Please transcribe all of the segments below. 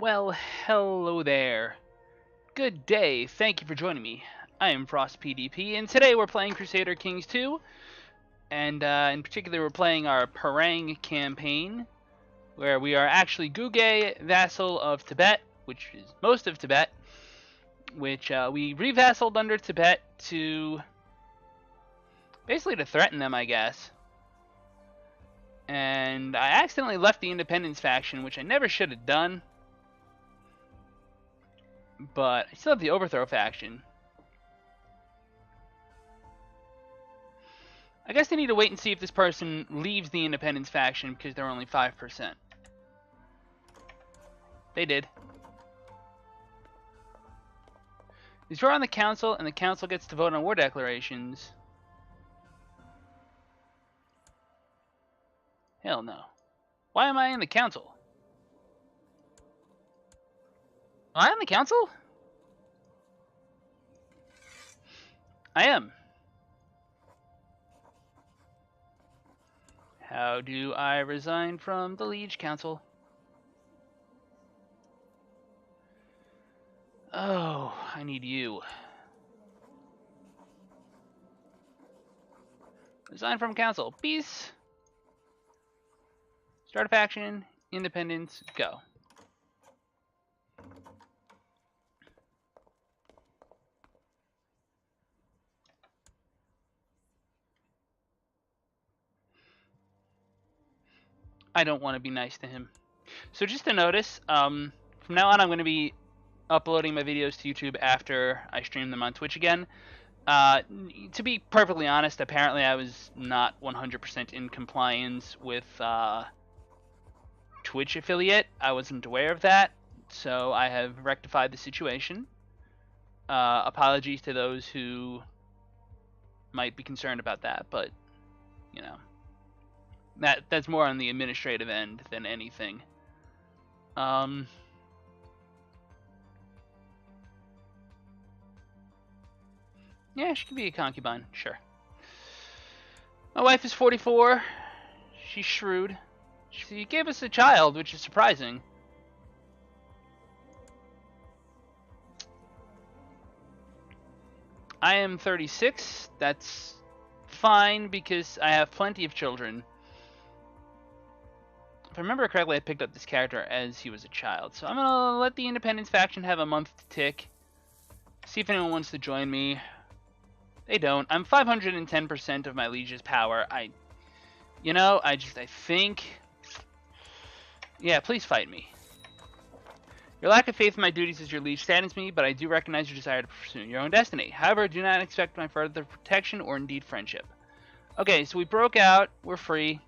Well, hello there. Good day, thank you for joining me. I am Frost PDP, and today we're playing Crusader Kings 2, and in particular we're playing our Purang campaign, where we are actually Guge, vassal of Tibet, which is most of Tibet, which we revassaled under Tibet to basically to threaten them, I guess. And I accidentally left the independence faction, which I never should have done. But I still have the overthrow faction. I guess they need to wait and see if this person leaves the independence faction because they're only 5%. They did. These are on the council, and the council gets to vote on war declarations. Hell no. Why am I in the council? Am I on the council? I am. How do I resign from the Liege Council? Oh, I need you. Resign from council. Peace. Start a faction. Independence. Go. I don't want to be nice to him. So just to notice, from now on I'm going to be uploading my videos to YouTube after I stream them on Twitch again. To be perfectly honest, apparently I was not 100% in compliance with Twitch affiliate. I wasn't aware of that, so I have rectified the situation. Apologies to those who might be concerned about that, but you know, that's more on the administrative end than anything. Yeah, she can be a concubine, sure. My wife is 44. She's shrewd. She gave us a child, which is surprising. I am 36. That's fine because I have plenty of children. If I remember correctly, I picked up this character as he was a child. So I'm going to let the Independence faction have a month to tick. See if anyone wants to join me. They don't. I'm 510% of my liege's power. I think... Yeah, please fight me. Your lack of faith in my duties as your liege saddens me, but I do recognize your desire to pursue your own destiny. However, do not expect my further protection or indeed friendship. Okay, so we broke out. We're free.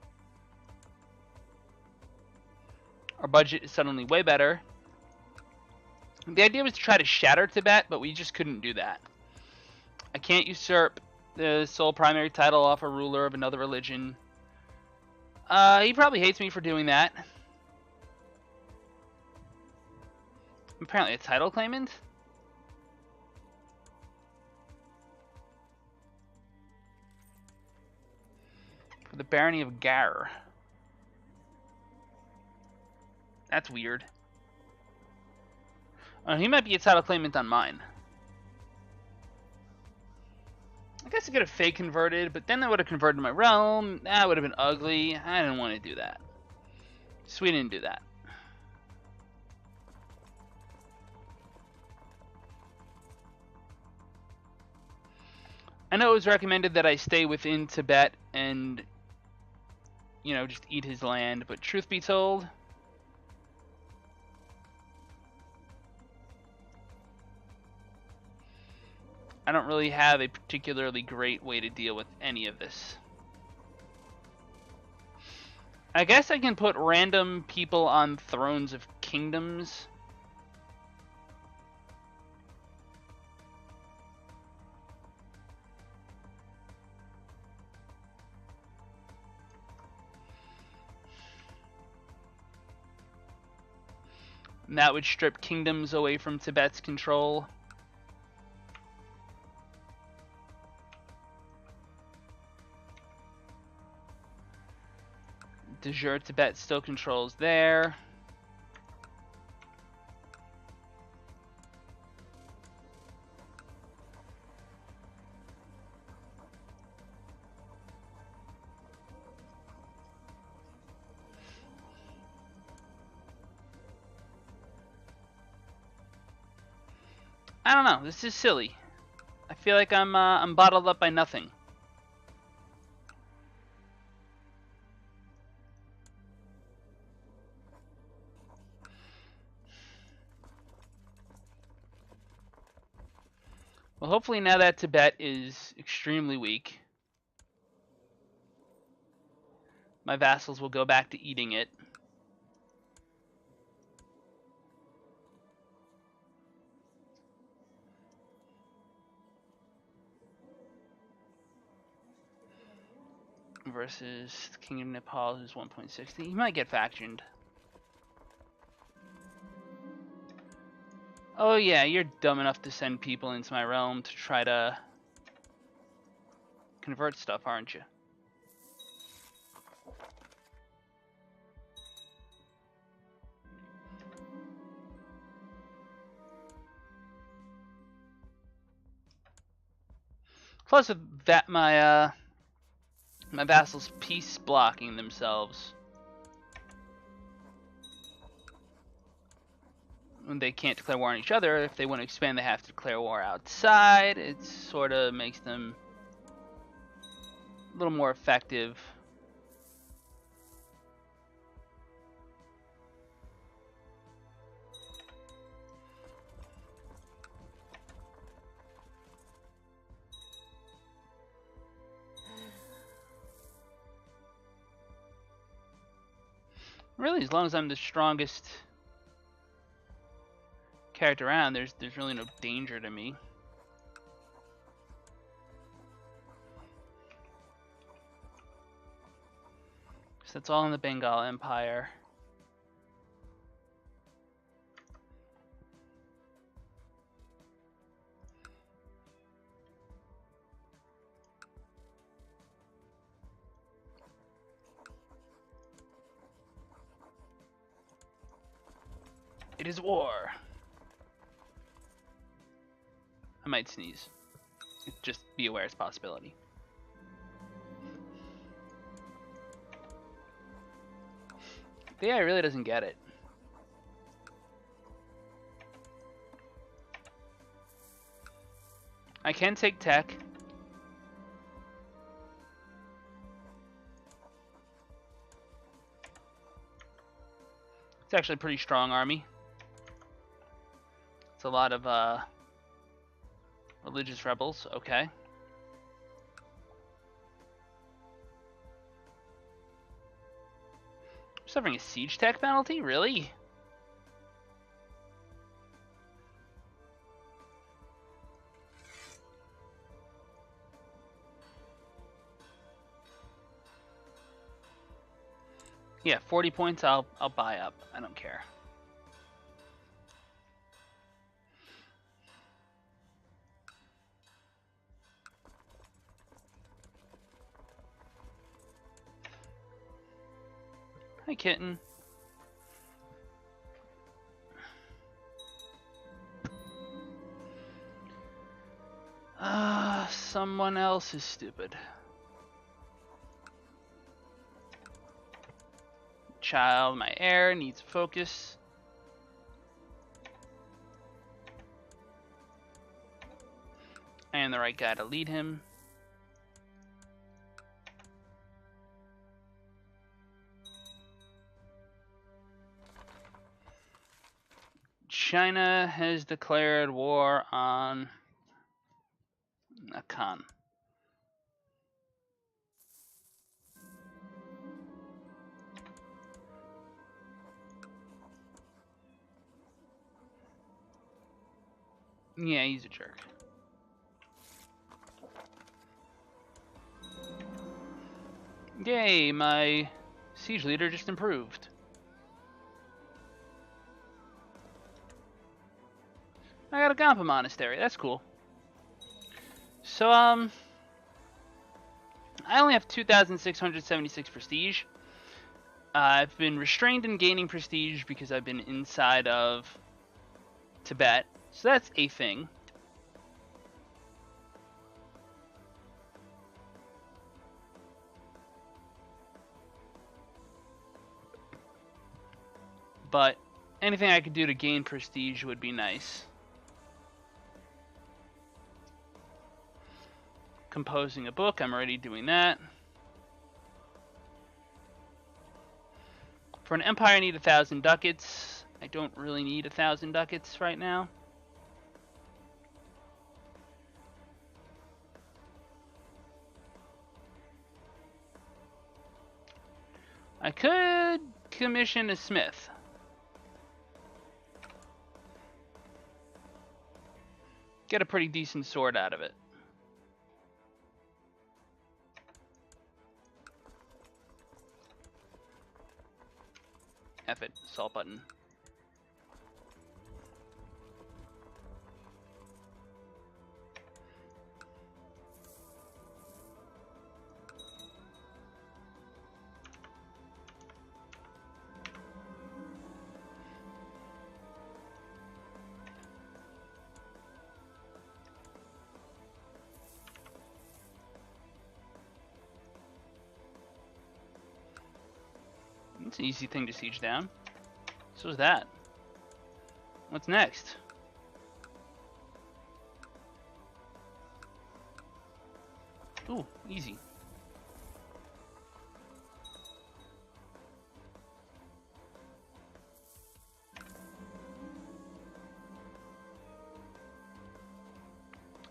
Our budget is suddenly way better. The idea was to try to shatter Tibet, but we just couldn't do that. I can't usurp the sole primary title off a ruler of another religion. He probably hates me for doing that. I'm apparently a title claimant. For the barony of Jure. That's weird. He might be a title claimant on mine. I guess I could have fake converted, but then I would have converted my realm. That would have been ugly. I didn't want to do that. So we didn't do that. I know it was recommended that I stay within Tibet and, you know, just eat his land, but truth be told, I don't really have a particularly great way to deal with any of this. I guess I can put random people on thrones of kingdoms. And that would strip kingdoms away from Tibet's control. Jure Tibet still controls there. I don't know. This is silly. I feel like I'm bottled up by nothing. Well, hopefully now that Tibet is extremely weak, my vassals will go back to eating it. Versus the King of Nepal, who's 1.60. He might get factioned. Oh yeah, you're dumb enough to send people into my realm to try to convert stuff, aren't you? Plus, with that, my vassals peace blocking themselves. When they can't declare war on each other, if they want to expand, they have to declare war outside. It sort of makes them a little more effective. Really, as long as I'm the strongest character around, there's really no danger to me. So that's all in the Bengal Empire. It is war. I might sneeze. Just be aware it's a possibility. The AI really doesn't get it. I can take tech. It's actually a pretty strong army. It's a lot of religious rebels. Okay. Suffering a siege tech penalty? Really? Yeah, 40 points I'll buy up. I don't care. Hi, kitten. Someone else is stupid. Child, my heir, needs focus. I am the right guy to lead him. China has declared war on Akan. Yeah, he's a jerk. Yay, my siege leader just improved. I got a Gampa monastery. That's cool. So, I only have 2,676 prestige. I've been restrained in gaining prestige because I've been inside of Tibet. So that's a thing. But anything I could do to gain prestige would be nice. composing a book. I'm already doing that. For an empire, I need 1,000 ducats. I don't really need 1,000 ducats right now. I could commission a smith. Get a pretty decent sword out of it. F it, assault button. It's an easy thing to siege down. So is that. What's next? Ooh, easy.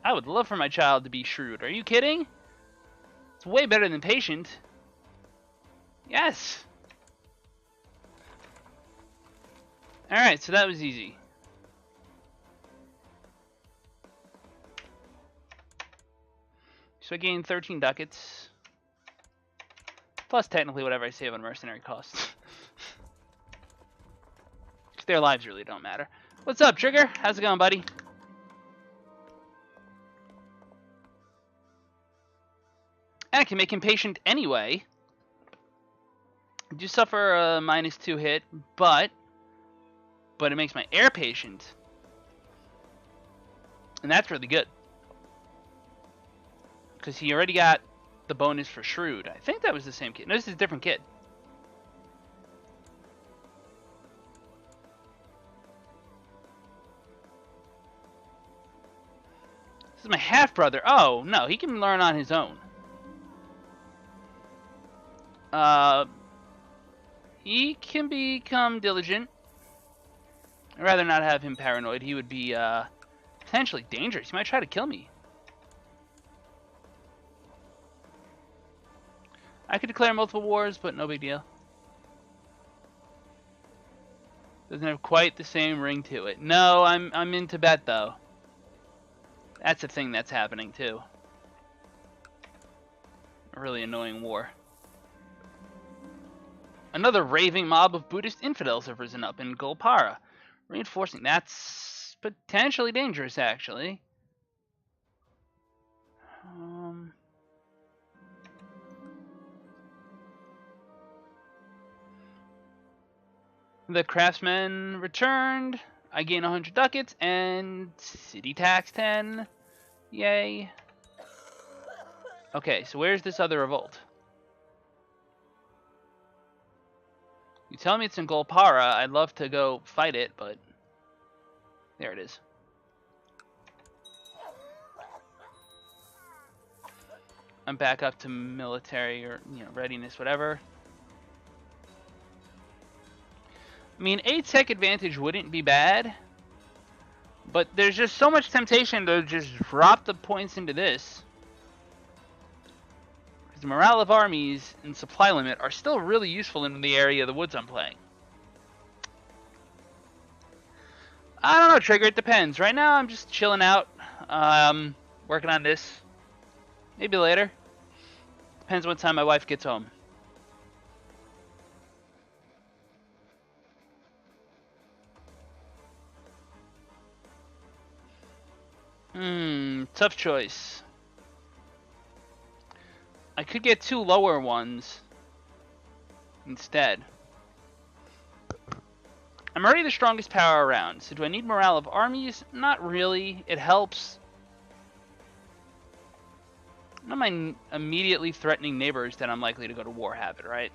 I would love for my child to be shrewd. Are you kidding? It's way better than patient. Yes! Alright, so that was easy. So I gained 13 ducats. Plus technically whatever I save on mercenary costs. Their lives really don't matter. What's up, Trigger? How's it going, buddy? And I can make him patient anyway. I do suffer a -2 hit, but it makes my heir patient. And that's really good. Because he already got the bonus for shrewd. I think that was the same kid. No, this is a different kid. This is my half-brother. Oh, no, he can learn on his own. He can become diligent. I'd rather not have him paranoid. He would be potentially dangerous. He might try to kill me. I could declare multiple wars, but no big deal. Doesn't have quite the same ring to it. No, I'm in Tibet though. That's a thing that's happening too. A really annoying war. Another raving mob of Buddhist infidels have risen up in Golpara. Reinforcing. That's potentially dangerous, actually. The craftsman returned. I gain 100 ducats and city tax 10. Yay. Okay, so where's this other revolt? You tell me it's in Golpara. I'd love to go fight it, but there it is. I'm back up to military or readiness, whatever. I mean, 8 tech advantage wouldn't be bad, but there's just so much temptation to just drop the points into this. Because the morale of armies and supply limit are still really useful in the area of the woods I'm playing. I don't know, Trigger, it depends. Right now I'm just chilling out, working on this. Maybe later. Depends what time my wife gets home. Tough choice. I could get 2 lower ones instead. I'm already the strongest power around, so do I need morale of armies? Not really. It helps. None of my immediately threatening neighbors that I'm likely to go to war have it, right?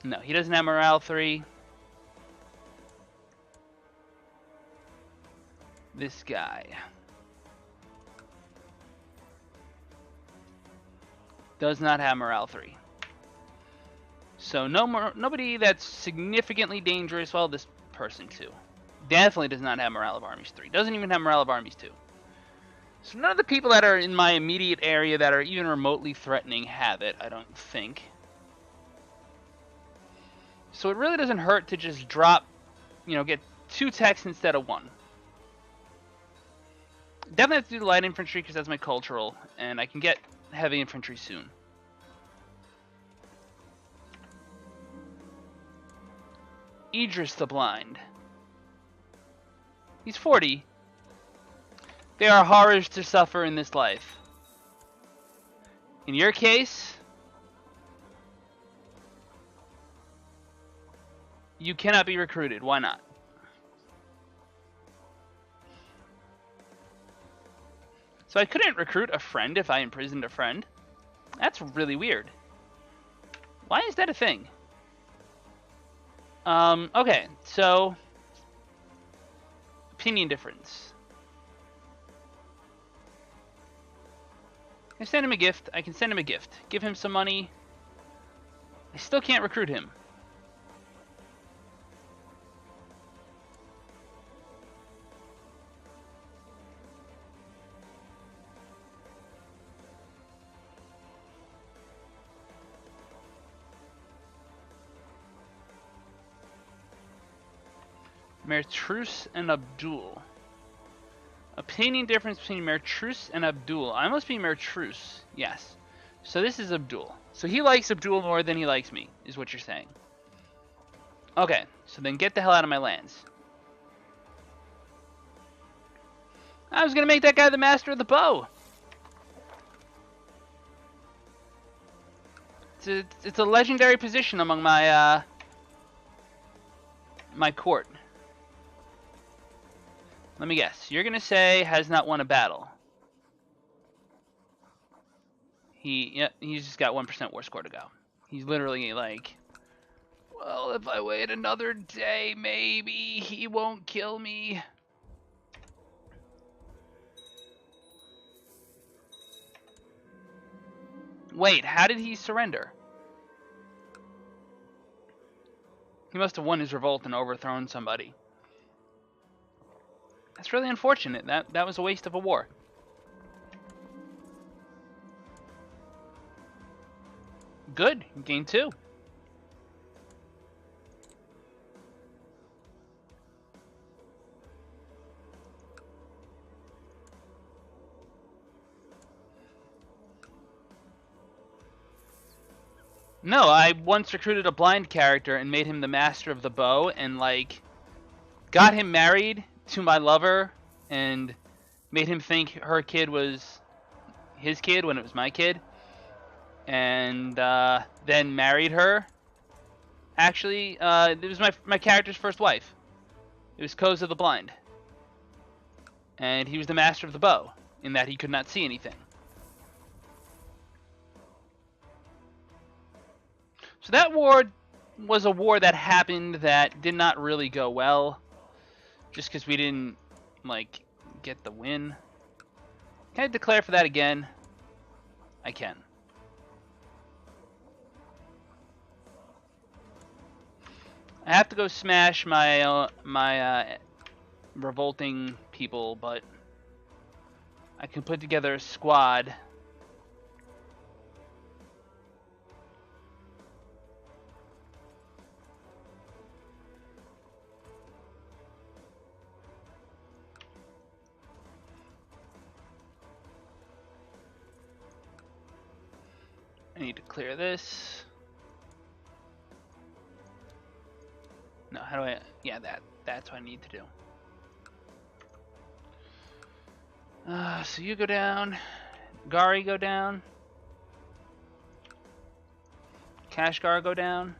No, he doesn't have morale 3. This guy. Does not have morale 3. So nobody that's significantly dangerous. Well, this person too. Definitely does not have morale of armies 3. Doesn't even have morale of armies 2. So none of the people that are in my immediate area that are even remotely threatening have it, I don't think. So it really doesn't hurt to just drop, get 2 techs instead of 1. Definitely have to do the light infantry because that's my cultural, and I can get heavy infantry soon. Idris the Blind. He's 40. There are horrors to suffer in this life. In your case, you cannot be recruited. Why not? So I couldn't recruit a friend if I imprisoned a friend. That's really weird. Why is that a thing? Okay, so opinion difference. I send him a gift. I can send him a gift. Give him some money. I still can't recruit him. Mertrus and Abdul. Opinion difference between Mertrus and Abdul. I must be Mertrus. Yes. So this is Abdul. So he likes Abdul more than he likes me, is what you're saying. Okay, so then get the hell out of my lands. I was going to make that guy the master of the bow. It's a legendary position among my my court. Let me guess. You're going to say has not won a battle. He's just got 1% war score to go. He's literally like, well, if I wait another day, maybe he won't kill me. Wait, how did he surrender? He must have won his revolt and overthrown somebody. That's really unfortunate. That was a waste of a war. Good. Gain 2. No, I once recruited a blind character and made him the master of the bow and, like, got him married to my lover and made him think her kid was his kid when it was my kid. And then married her. Actually, it was my character's first wife. It was Koza the Blind. And he was the master of the bow, in that he could not see anything. So that war was a war that happened that did not really go well. Just because we didn't, like, get the win. Can I declare for that again? I can. I have to go smash my revolting people, but I can put together a squad. I need to clear this. No, how do I... Yeah, that's what I need to do. So you go down. Gari go down. Kashgar go down.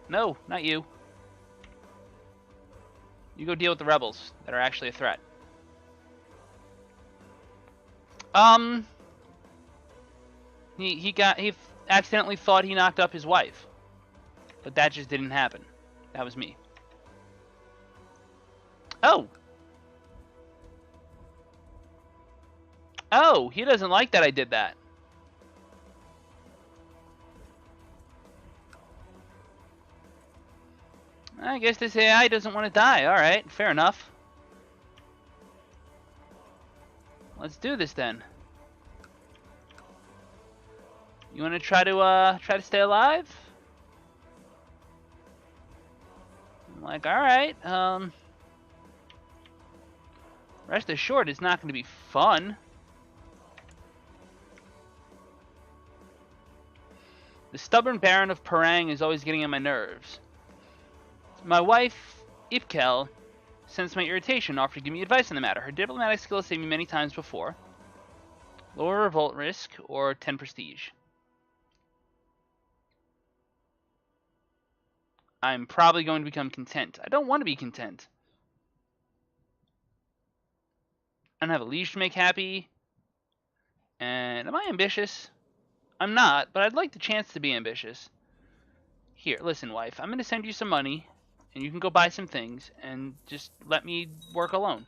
No, not you. You go deal with the rebels that are actually a threat. He accidentally thought he knocked up his wife. But that just didn't happen. That was me. Oh! Oh, he doesn't like that I did that. I guess this AI doesn't want to die. Alright, fair enough. Let's do this then. You want to try to stay alive? I'm like, alright, rest assured it's not going to be fun. The stubborn Baron of Purang is always getting on my nerves. My wife, Ipkel, sensed my irritation and offered to give me advice on the matter. Her diplomatic skills saved me many times before. Lower revolt risk or 10 prestige. I'm probably going to become content. I don't want to be content. I don't have a liege to make happy. And am I ambitious? I'm not, but I'd like the chance to be ambitious. Here, listen, wife. I'm going to send you some money, and you can go buy some things, and just let me work alone.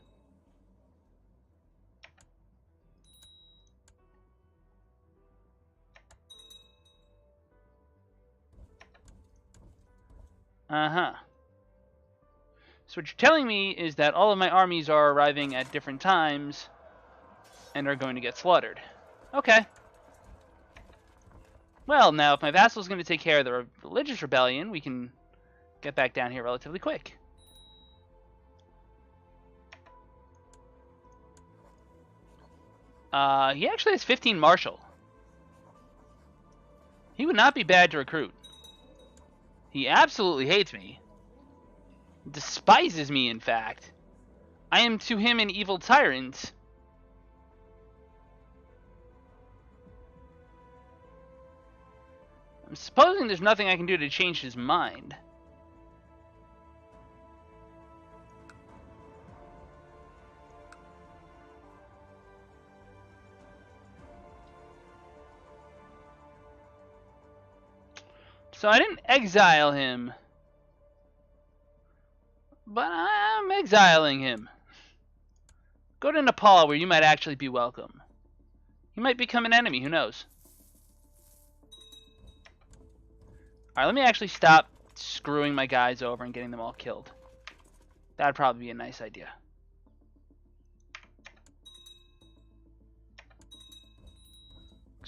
Uh-huh. So what you're telling me is that all of my armies are arriving at different times and are going to get slaughtered. Okay. Well, now, if my vassal is going to take care of the religious rebellion, we can get back down here relatively quick. He actually has 15 martial. He would not be bad to recruit. He absolutely hates me. Despises me, in fact. I am to him an evil tyrant. I'm supposing there's nothing I can do to change his mind. So I didn't exile him. But I'm exiling him. Go to Nepal where you might actually be welcome. He might become an enemy, who knows? Alright, let me actually stop screwing my guys over and getting them all killed. That'd probably be a nice idea.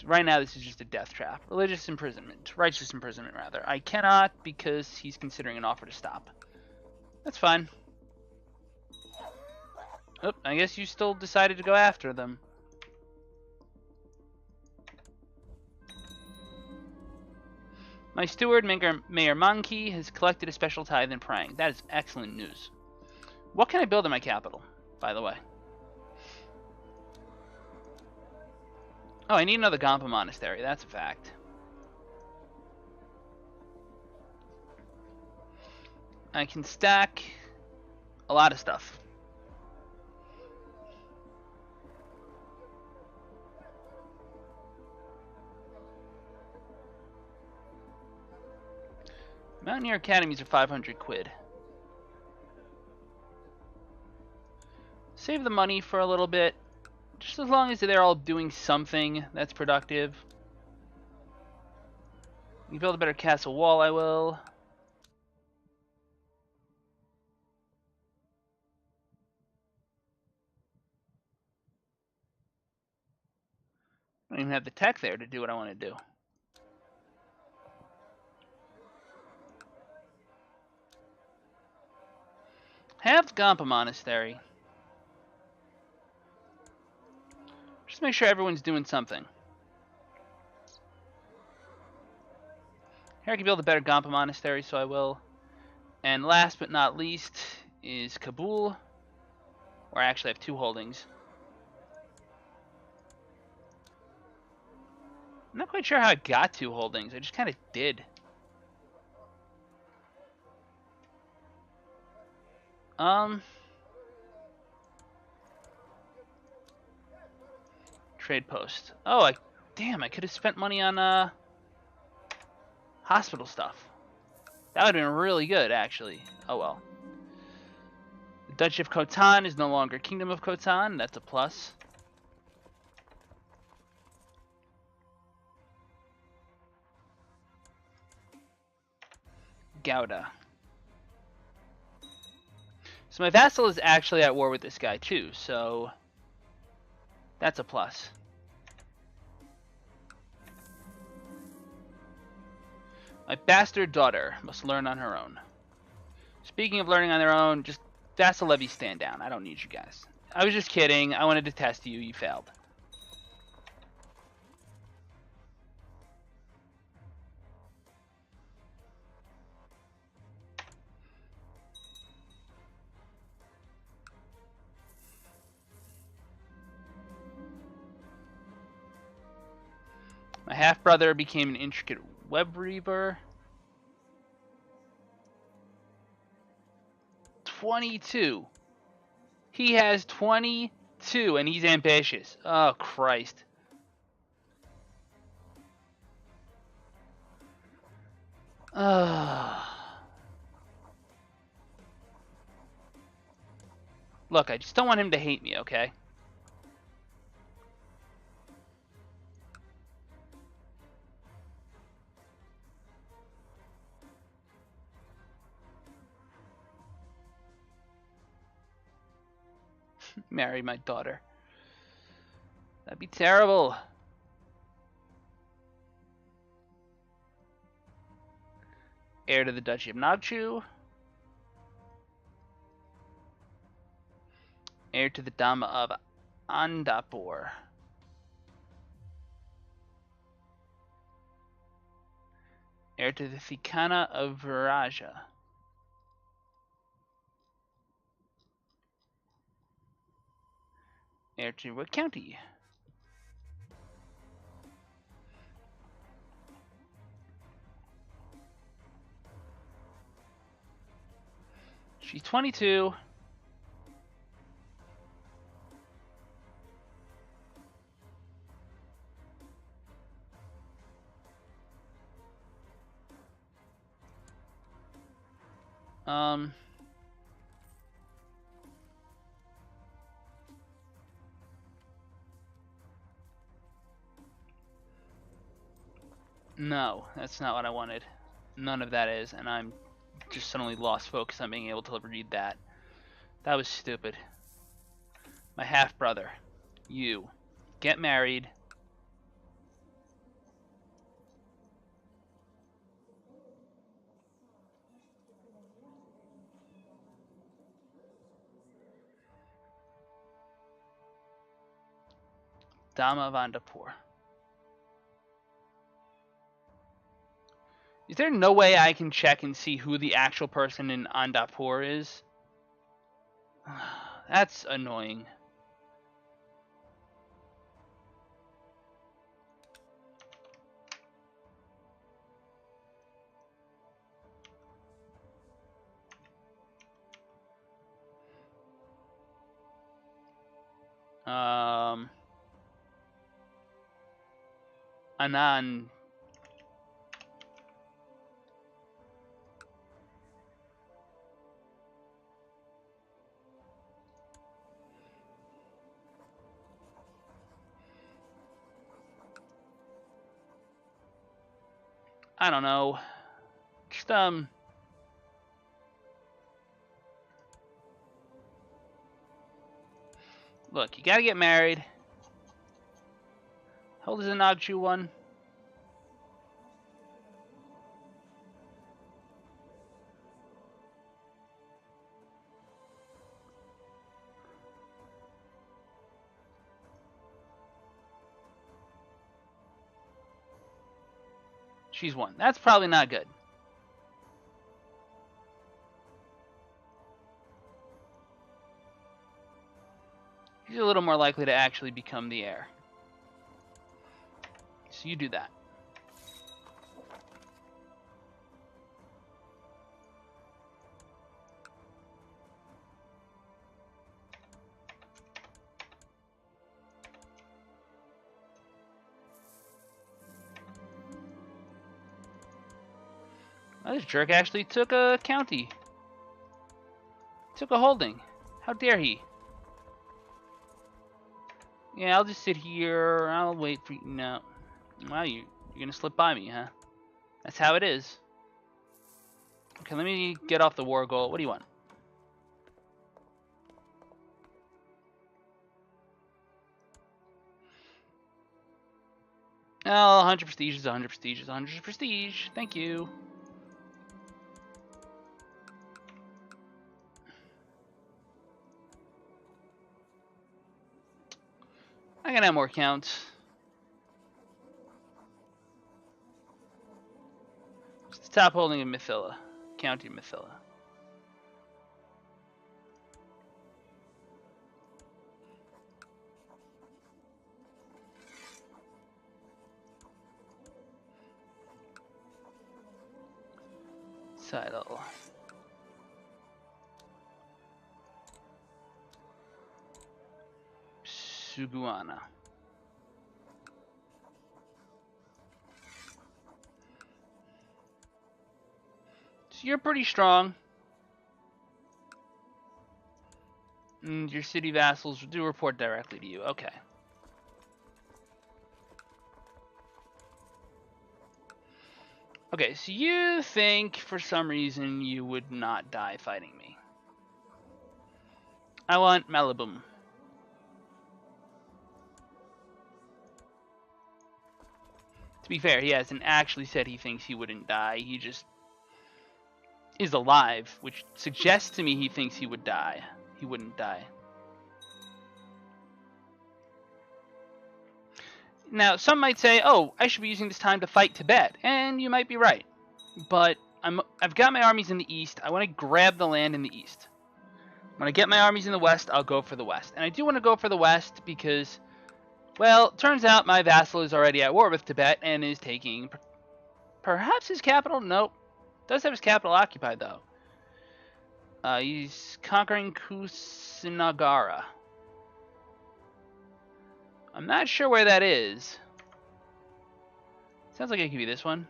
Right now, this is just a death trap. Religious imprisonment. Righteous imprisonment, rather. I cannot because he's considering an offer to stop. That's fine. Oh, I guess you still decided to go after them. My steward, Mayor Monkey, has collected a special tithe in Purang. That is excellent news. What can I build in my capital, by the way? Oh, I need another Gampa monastery. That's a fact. I can stack a lot of stuff. Mountaineer academies are 500 quid. Save the money for a little bit. Just as long as they're all doing something that's productive. You build a better castle wall, I will. I don't even have the tech there to do what I want to do. Have the Gampa monastery. Just make sure everyone's doing something. Here I can build a better Gampa monastery, so I will. And last but not least is Kabul, where I actually have 2 holdings. I'm not quite sure how I got 2 holdings. I just kind of did. Trade post. Oh, damn, I could have spent money on hospital stuff. That would have been really good, actually. Oh well. The Duchy of Khotan is no longer Kingdom of Khotan. That's a plus. Gouda. So my vassal is actually at war with this guy too, so that's a plus. My bastard daughter must learn on her own. Speaking of learning on their own, just vassal levy stand down. I don't need you guys. I was just kidding. I wanted to test you. You failed. My half-brother became an intricate web weaver. 22. He has 22, and he's ambitious. Oh, Christ. Look, I just don't want him to hate me, okay? Marry my daughter. That'd be terrible. Heir to the Duchy of Nagchu. Heir to the Dama of Andapur. Heir to the Thikana of Viraja. Heir to what county? She's 22. No, that's not what I wanted. None of that is, and I'm just suddenly lost focus on being able to read that. That was stupid. My half-brother, you, get married. Dama of Andapur. Is there no way I can check and see who the actual person in Andapur is? That's annoying. Anand. I don't know. Just, look, you gotta get married. How old is the Nagchu one? She's 1. That's probably not good. He's a little more likely to actually become the heir. So you do that. Oh, this jerk actually took a county. Took a holding. How dare he? Yeah, I'll just sit here. I'll wait for you. No. Wow, you're gonna slip by me, huh? That's how it is. Okay, let me get off the war goal. What do you want? Well, 100 prestige is 100 prestige is 100 prestige. Thank you. I can have more counts. Stop holding in Mithila. County Mithila. Sidle. Suguana. So you're pretty strong. And your city vassals do report directly to you. Okay. Okay, so you think for some reason you would not die fighting me. I want Malibum. To be fair, he hasn't actually said he thinks he wouldn't die. He just is alive, which suggests to me he thinks he would die. He wouldn't die. Now, some might say, oh, I should be using this time to fight Tibet, and you might be right. But I've got my armies in the east. I want to grab the land in the east. When I get my armies in the west, I'll go for the west. And I do want to go for the west because, well, turns out my vassal is already at war with Tibet and is taking perhaps his capital? Nope. Does have his capital occupied, though. He's conquering Kusinagara. I'm not sure where that is. Sounds like it could be this one.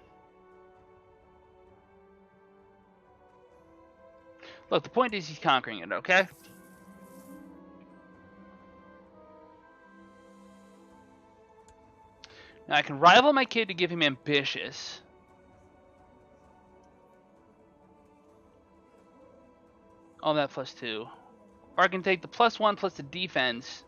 Look, the point is he's conquering it, okay? Now I can rival my kid to give him ambitious. All that +2. Or I can take the +1 plus the defense.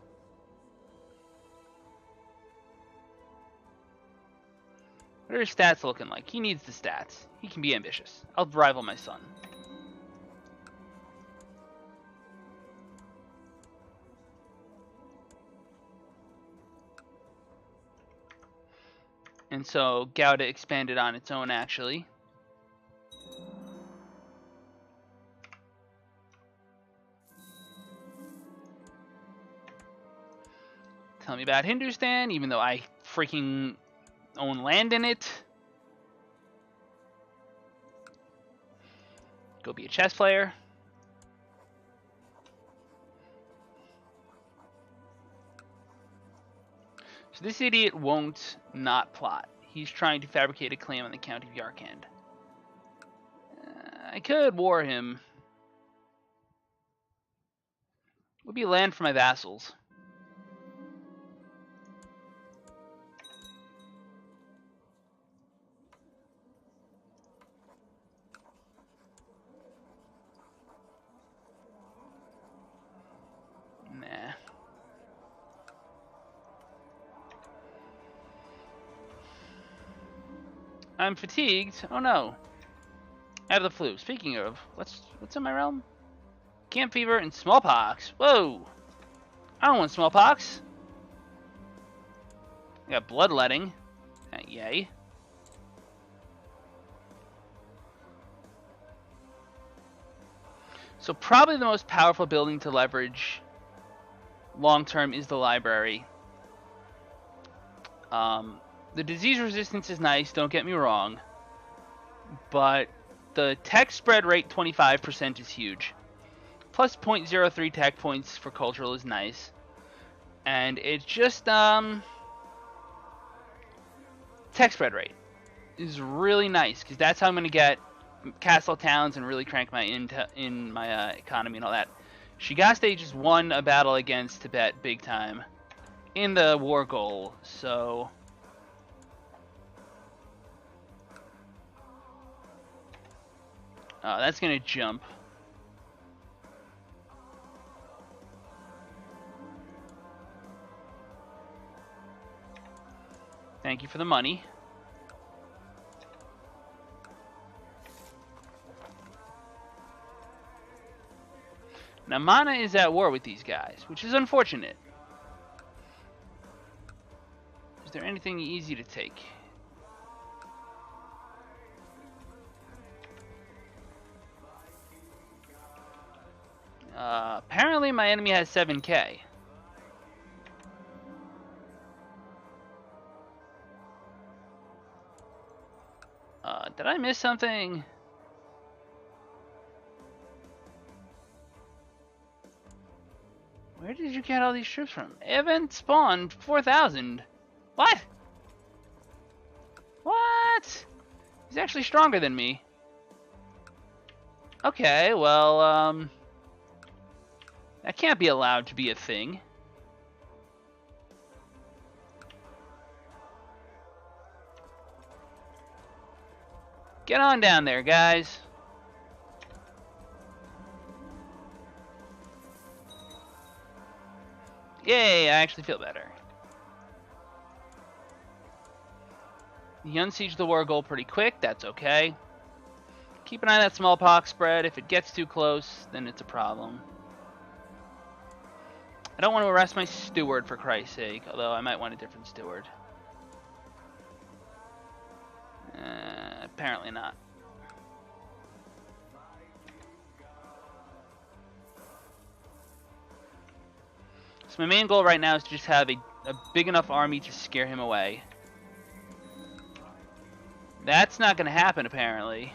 What are his stats looking like? He needs the stats. He can be ambitious. I'll rival my son. And so Gouda expanded on its own, actually. Tell me about Hindustan, even though I freaking own land in it. Go be a chess player. So this idiot won't not plot. He's trying to fabricate a claim on the County of Yarkand. I could war him. Would be land for my vassals. Nah. I'm fatigued. Oh no. I have the flu. Speaking of, what's in my realm? Camp fever and smallpox. Whoa. I don't want smallpox. I got bloodletting. Yay. So probably the most powerful building to leverage long term is the library. The disease resistance is nice, don't get me wrong. But the tech spread rate 25% is huge. Plus 0.03 tech points for cultural is nice. And it's just tech spread rate is really nice because that's how I'm going to get castle towns and really crank my economy and all that. Shigaste just won a battle against Tibet big time in the war goal, so that's gonna jump. Thank you for the money. Now, Mana is at war with these guys, which is unfortunate. Is there anything easy to take? Apparently my enemy has 7k. Did I miss something? Where did you get all these troops from? Evan spawned 4,000. What? What? He's actually stronger than me. Okay, well, that can't be allowed to be a thing. Get on down there, guys. Yay, I actually feel better. You unsiege the war goal pretty quick, that's okay. Keep an eye on that smallpox spread. If it gets too close, then it's a problem. I don't want to arrest my steward, for Christ's sake, although I might want a different steward. Apparently not. So my main goal right now is to just have a big enough army to scare him away. That's not going to happen, apparently.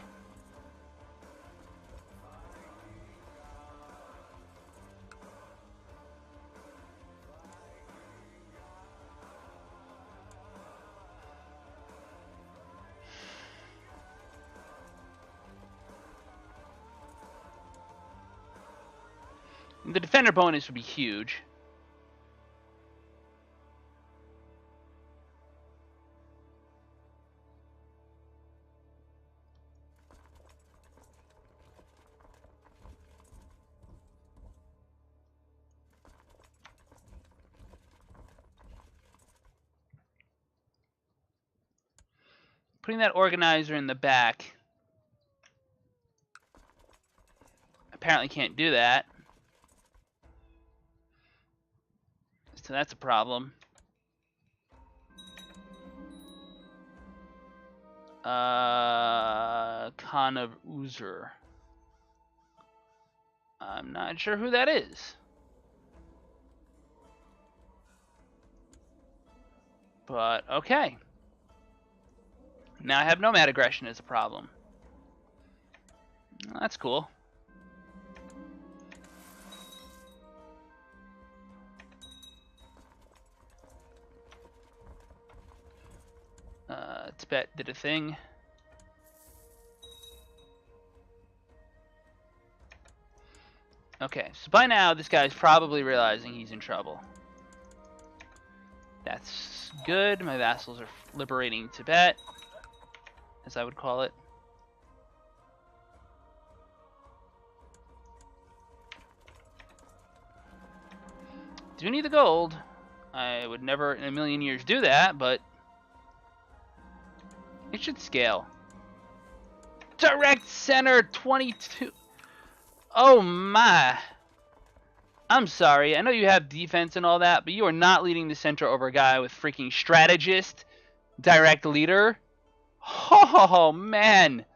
The defender bonus would be huge. Putting that organizer in the back. Apparently can't do that. So that's a problem. Khan of Uzer. I'm not sure who that is. But, okay. Now I have nomad aggression as a problem. That's cool. Tibet did a thing. Okay, so by now this guy's probably realizing he's in trouble. That's good. My vassals are liberating Tibet, as I would call it. Do need the gold. I would never in a million years do that, but it should scale. Direct center 22. Oh my. I'm sorry. I know you have defense and all that, but you are not leading the center over a guy with freaking strategist, direct leader. Oh man.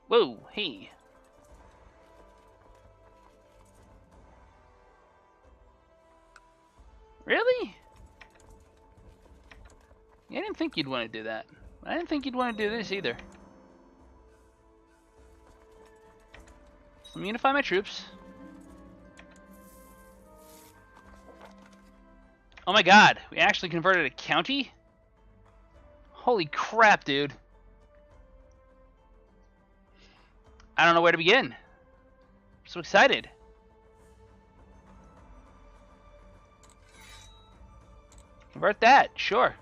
Whoa, hey. Really? Yeah, I didn't think you'd want to do that. I didn't think you'd want to do this either. So let me unify my troops. Oh my god, we actually converted a county? Holy crap, dude. I don't know where to begin. I'm so excited. Convert that, sure.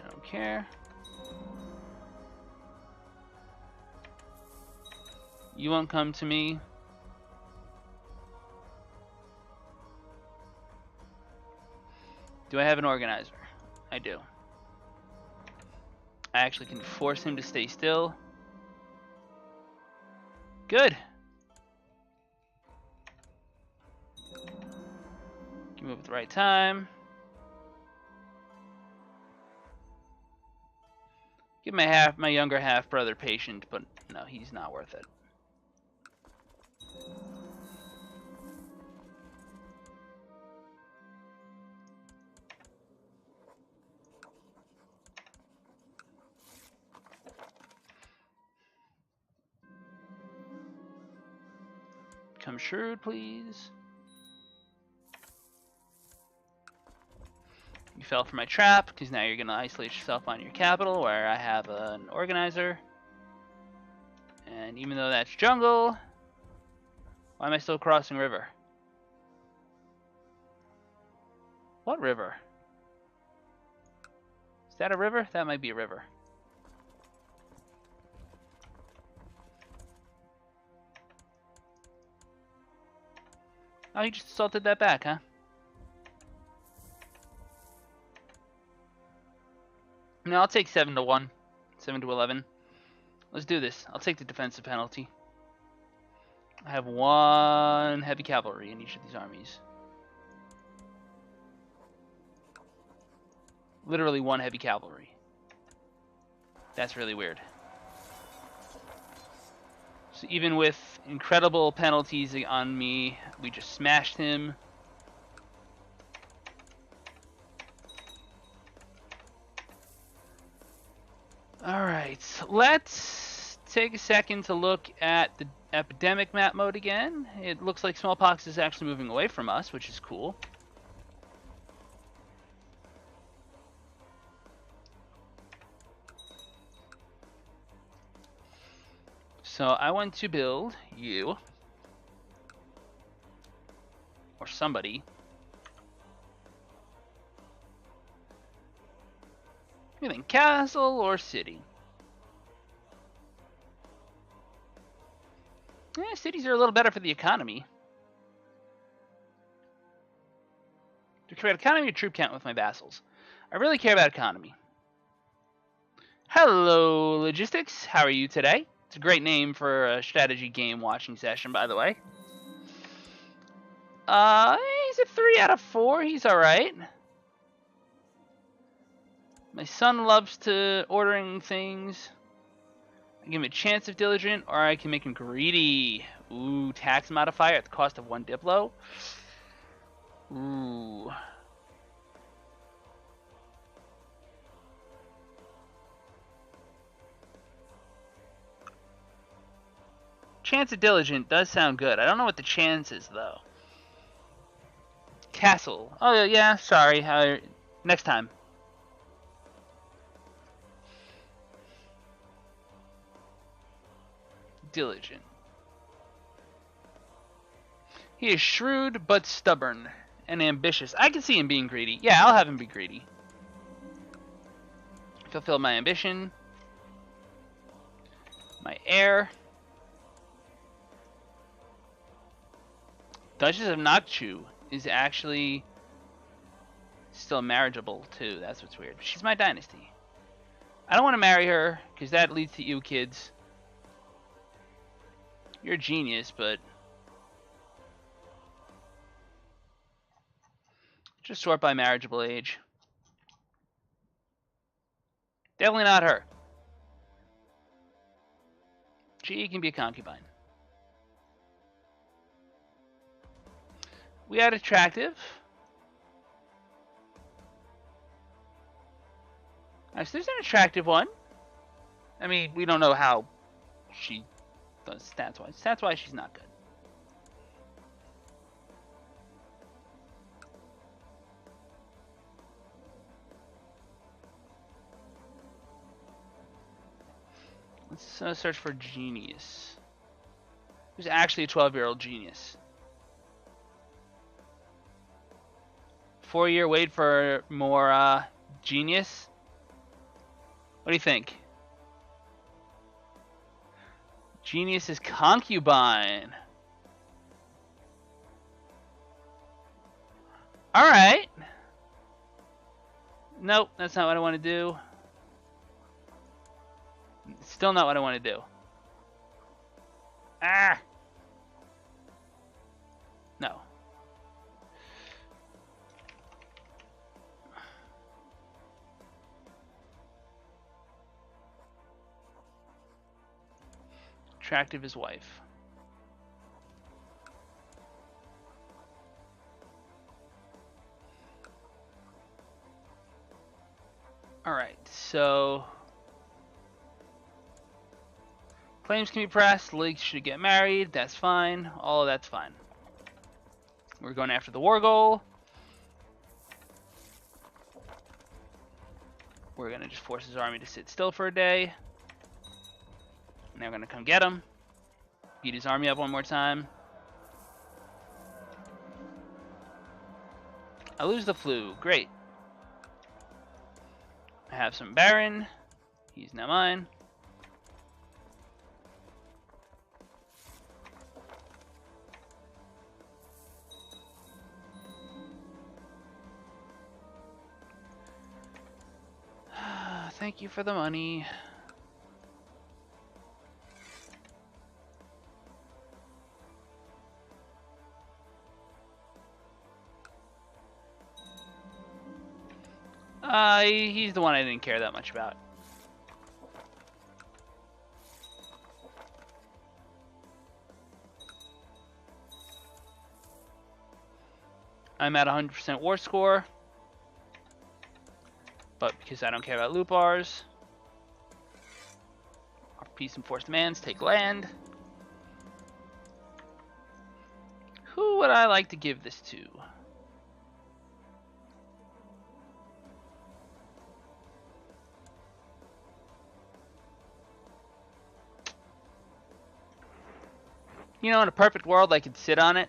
I don't care. You won't come to me. Do I have an organizer? I do. I actually can force him to stay still. Good. Can move at the right time. Give my younger half brother patient, but no, he's not worth it. Come shrewd, please. You fell for my trap, because now you're going to isolate yourself on your capital, where I have an organizer. And even though that's jungle, why am I still crossing river? What river? Is that a river? That might be a river. Oh, you just assaulted that back, huh? No, I'll take 7 to 1. 7 to 11. Let's do this. I'll take the defensive penalty. I have 1 heavy cavalry in each of these armies. Literally 1 heavy cavalry. That's really weird. So even with incredible penalties on me, we just smashed him. Alright, let's take a second to look at the epidemic map mode again. It looks like smallpox is actually moving away from us, which is cool. So I want to build you, or somebody. You think castle or city? Yeah, cities are a little better for the economy. To create economy or troop count with my vassals? I really care about economy. Hello, logistics. How are you today? It's a great name for a strategy game watching session, by the way. He's a 3 out of 4. He's alright. My son loves to ordering things. I give him a chance of diligent, or I can make him greedy. Ooh, tax modifier at the cost of 1 diplo. Ooh. Chance of diligent does sound good. I don't know what the chance is, though. Castle. Oh, yeah, sorry. Next time. Diligent. He is shrewd but stubborn and ambitious. I can see him being greedy. Yeah, I'll have him be greedy. Fulfill my ambition. My heir. Duchess of Nokchu is actually still marriageable too. That's what's weird. She's my dynasty. I don't want to marry her because that leads to you kids. You're a genius, but just sort by marriageable age. Definitely not her. She can be a concubine. We had attractive. Nice, there's an attractive one. I mean, we don't know how she does stats-wise. Stats-wise, she's not good. Let's search for genius. Who's actually a 12-year-old genius? 4-year wait for more genius? What do you think? Genius is concubine. Alright. Nope, that's not what I want to do. Still not what I want to do. Ah! No. Attractive his wife. Alright, so claims can be pressed, leagues should get married, that's fine. All of that's fine. We're going after the war goal. We're gonna just force his army to sit still for a day. Now we're gonna come get him. Beat his army up one more time. I lose the flu, great. I have some Baron. He's now mine. Thank you for the money. He's the one I didn't care that much about. I'm at 100% war score. But because I don't care about loot bars, our peace and force demands take land. Who would I like to give this to? You know, in a perfect world, I could sit on it.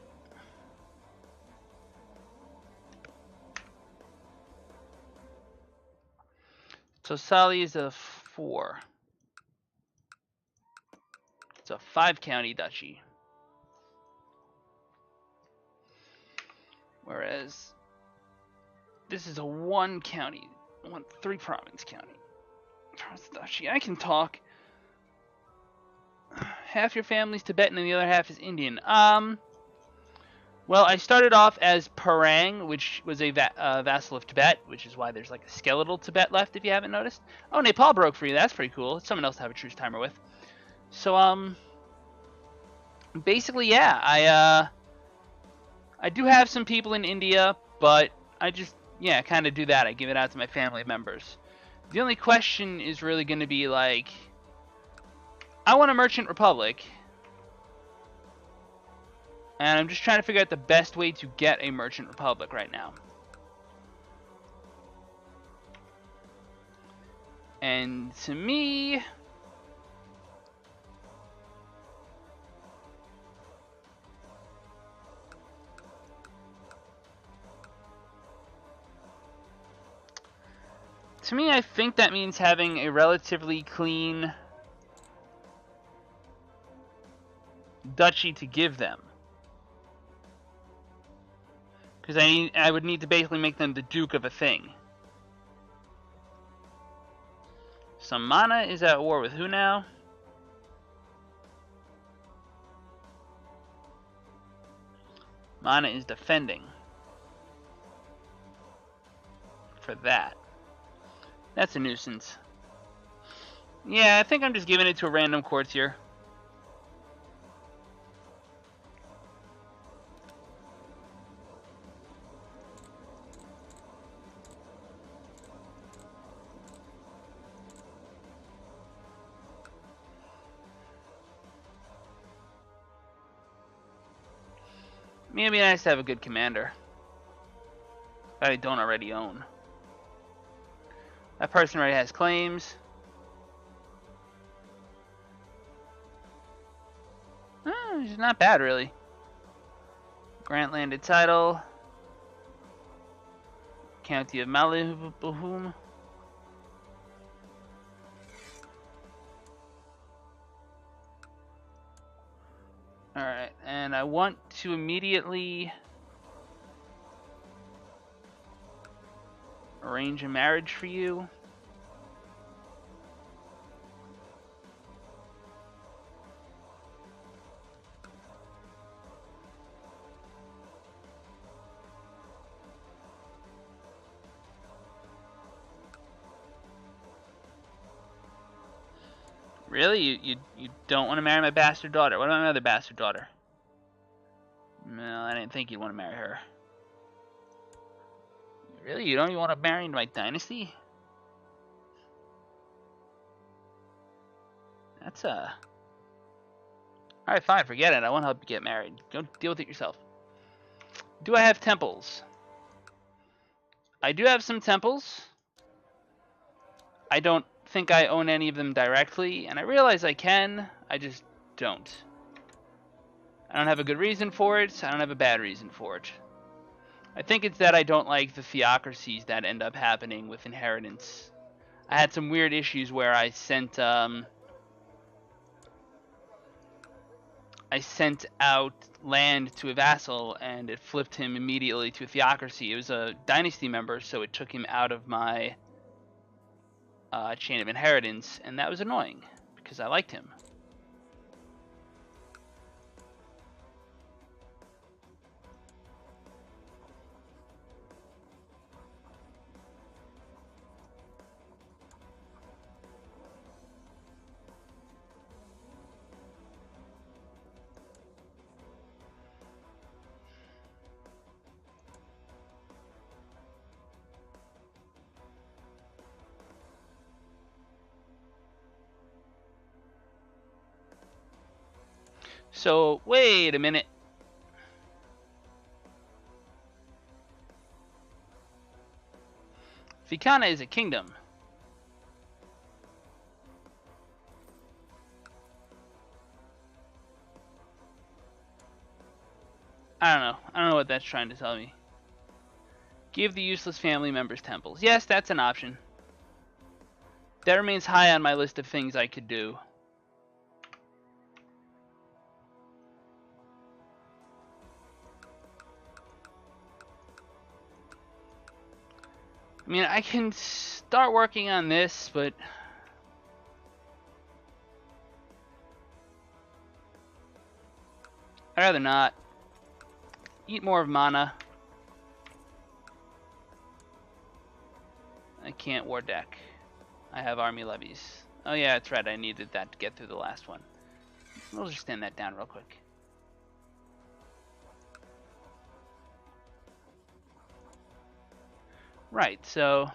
So Sali is a 4. It's a 5-county duchy. Whereas this is a 1-county, 3-province county. Duchy. I can talk. Half your family's Tibetan and the other half is Indian. Well, I started off as Purang, which was a vassal of Tibet, which is why there's like a skeletal Tibet left, if you haven't noticed. Oh, Nepal broke free. That's pretty cool. It's someone else to have a truce timer with. So, basically, yeah, I do have some people in India, but I just, yeah, kind of do that. I give it out to my family members. The only question is really going to be, like, I want a merchant republic. And I'm just trying to figure out the best way to get a merchant republic right now. And to me, I think that means having a relatively clean duchy to give them. Because I would need to basically make them the duke of a thing. So Mana is at war with who now? Mana is defending. For that. That's a nuisance. Yeah, I think I'm just giving it to a random courtier. Maybe it'd be nice to have a good commander that I don't already own. That person already has claims. is not bad, really. Grant landed title. County of Malibahum. Alright, and I want to immediately arrange a marriage for you. Really? You don't want to marry my bastard daughter? What about my other bastard daughter? No, I didn't think you'd want to marry her. Really? You don't even want to marry into my dynasty? That's Alright, fine, forget it. I won't help you get married. Go deal with it yourself. Do I have temples? I do have some temples. I don't think I own any of them directly, and I realize I can, I just don't. I don't have a good reason for it, I don't have a bad reason for it. I think it's that I don't like the theocracies that end up happening with inheritance. I had some weird issues where I sent out land to a vassal and it flipped him immediately to a theocracy. It was a dynasty member, so it took him out of my chain of inheritance, and that was annoying because I liked him. So, wait a minute. Ficana is a kingdom. I don't know. I don't know what that's trying to tell me. Give the useless family members temples. Yes, that's an option. That remains high on my list of things I could do. I mean, I can start working on this, but I'd rather not. Eat more of mana. I can't war deck. I have army levies. Oh yeah, that's right, I needed that to get through the last one. We'll just stand that down real quick. Right, so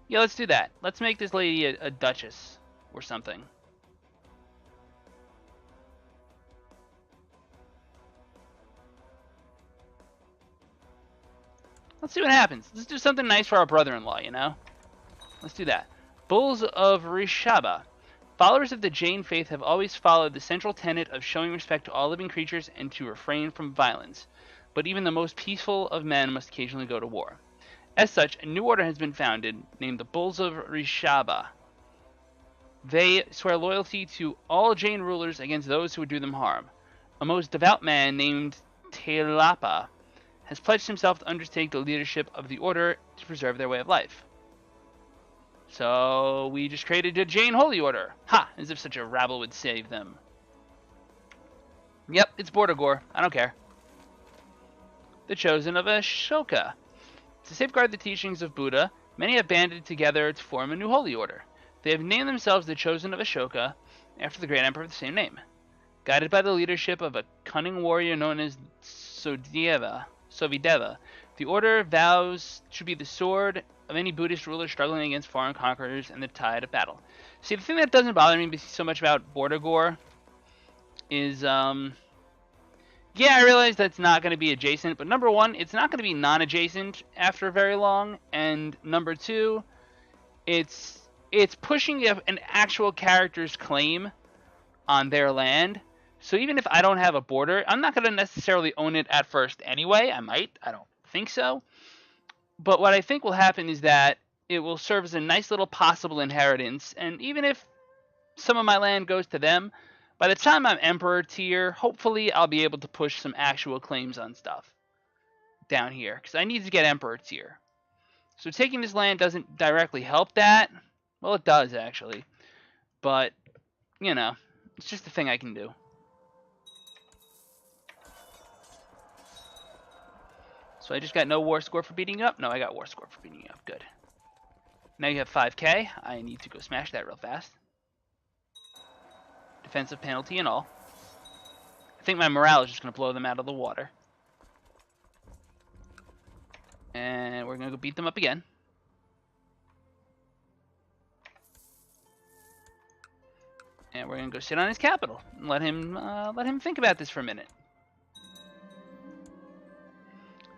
yeah, let's do that. Let's make this lady a duchess or something. Let's see what happens. Let's do something nice for our brother-in-law, you know? Let's do that. Bulls of Rishaba. Followers of the Jain faith have always followed the central tenet of showing respect to all living creatures and to refrain from violence. But even the most peaceful of men must occasionally go to war. As such, a new order has been founded, named the Bulls of Rishaba. They swear loyalty to all Jain rulers against those who would do them harm. A most devout man named Telapa has pledged himself to undertake the leadership of the order to preserve their way of life. So we just created a Jain Holy Order. Ha! As if such a rabble would save them. Yep, it's Border Gore. I don't care. The Chosen of Ashoka. To safeguard the teachings of Buddha, many have banded together to form a new holy order. They have named themselves the Chosen of Ashoka, after the great emperor of the same name. Guided by the leadership of a cunning warrior known as Sovideva, the order vows to be the sword of any Buddhist ruler struggling against foreign conquerors in the tide of battle. See, the thing that doesn't bother me so much about Border Gore is, yeah, I realize that's not going to be adjacent, but number one, it's not going to be non-adjacent after very long, and number two, it's it's pushing an actual character's claim on their land. So even if I don't have a border, I'm not going to necessarily own it at first anyway. I might. I don't think so. But what I think will happen is that it will serve as a nice little possible inheritance. And even if some of my land goes to them, by the time I'm Emperor tier, hopefully I'll be able to push some actual claims on stuff down here. Because I need to get Emperor tier. So taking this land doesn't directly help that. Well, it does, actually. But, you know, it's just a thing I can do. So I just got no war score for beating you up? No, I got war score for beating you up. Good. Now you have 5k. I need to go smash that real fast. Defensive penalty and all. I think my morale is just going to blow them out of the water. And we're going to go beat them up again. And we're going to go sit on his capital and let him think about this for a minute.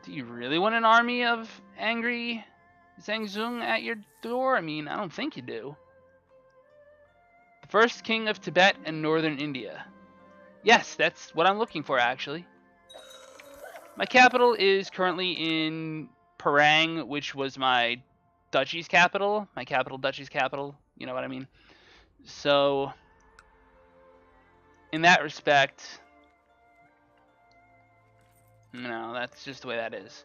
Do you really want an army of angry Zhangzung at your door? I mean, I don't think you do. The first king of Tibet and northern India. Yes, that's what I'm looking for, actually. My capital is currently in Purang, which was my duchy's capital. My capital, duchy's capital. You know what I mean? So, in that respect, no, that's just the way that is.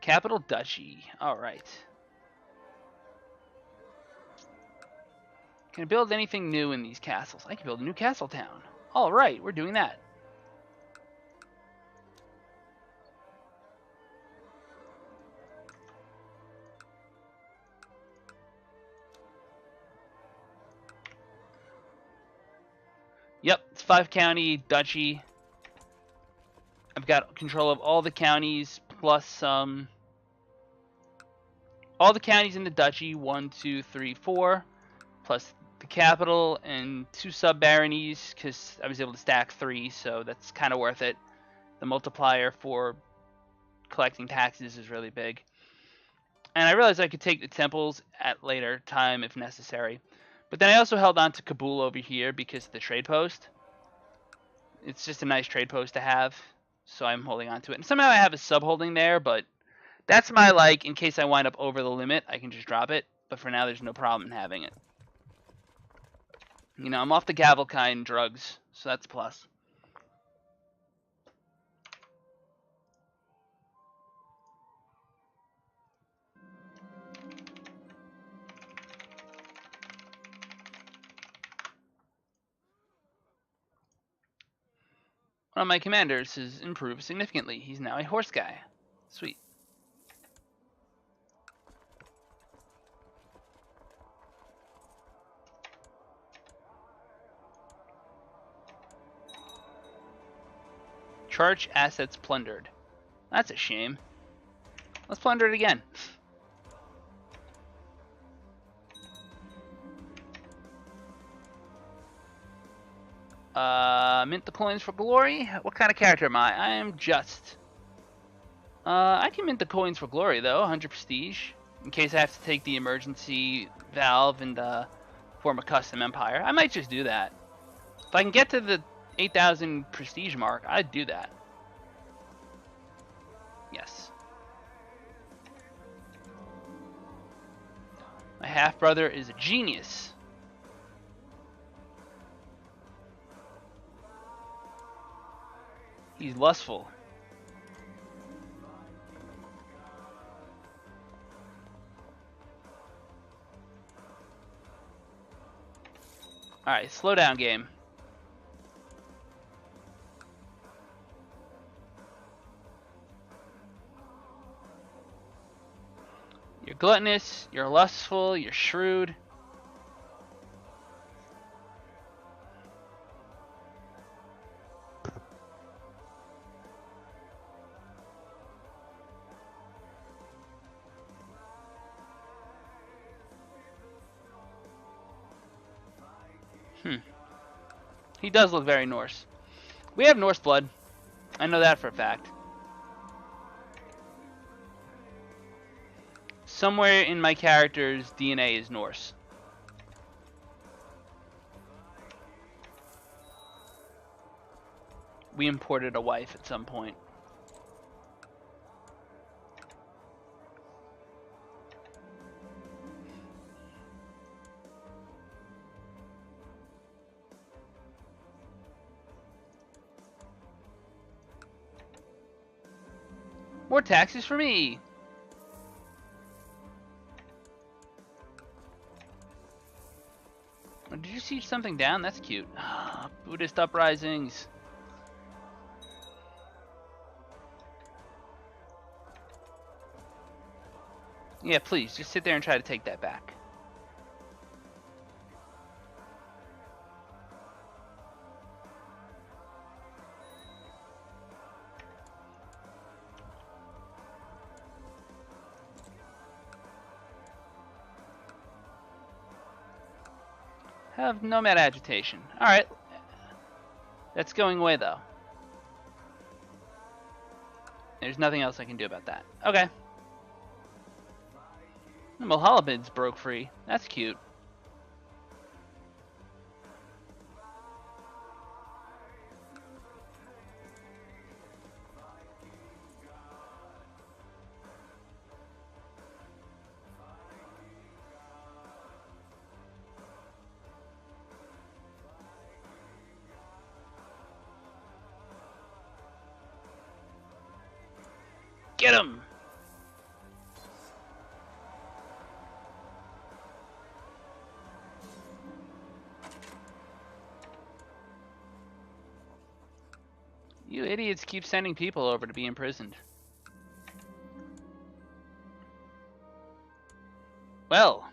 Capital duchy. Alright. Can I build anything new in these castles? I can build a new castle town. Alright, we're doing that. Yep, it's 5-county duchy. I've got control of all the counties plus all the counties in the duchy. 1, 2, 3, 4, plus the capital and 2 sub-baronies because I was able to stack 3, so that's kind of worth it. The multiplier for collecting taxes is really big. And I realized I could take the temples at later time if necessary. But then I also held on to Kabul over here because of the trade post. It's just a nice trade post to have, so I'm holding on to it. And somehow I have a sub-holding there, but that's my, like, in case I wind up over the limit, I can just drop it. But for now, there's no problem in having it. You know, I'm off the Gavelkind drugs, so that's a plus. One of my commanders has improved significantly. He's now a horse guy. Sweet. Charge assets plundered. That's a shame. Let's plunder it again. Mint the coins for glory? What kind of character am I? I am just. I can mint the coins for glory, though. 100 prestige. In case I have to take the emergency valve and form a custom empire. I might just do that. If I can get to the 8,000 prestige mark, I'd do that. Yes. My half-brother is a genius. He's lustful. Alright, slow down, game. You're gluttonous, you're lustful, you're shrewd. He does look very Norse. We have Norse blood. I know that for a fact. Somewhere in my character's DNA is Norse. We imported a wife at some point. More taxes for me! Oh, did you siege something down? That's cute. Buddhist uprisings. Yeah, please, just sit there and try to take that back. Have nomad agitation. Alright. That's going away, though. There's nothing else I can do about that. Okay. The Mohammedans broke free. That's cute. Get him! You idiots keep sending people over to be imprisoned. Well,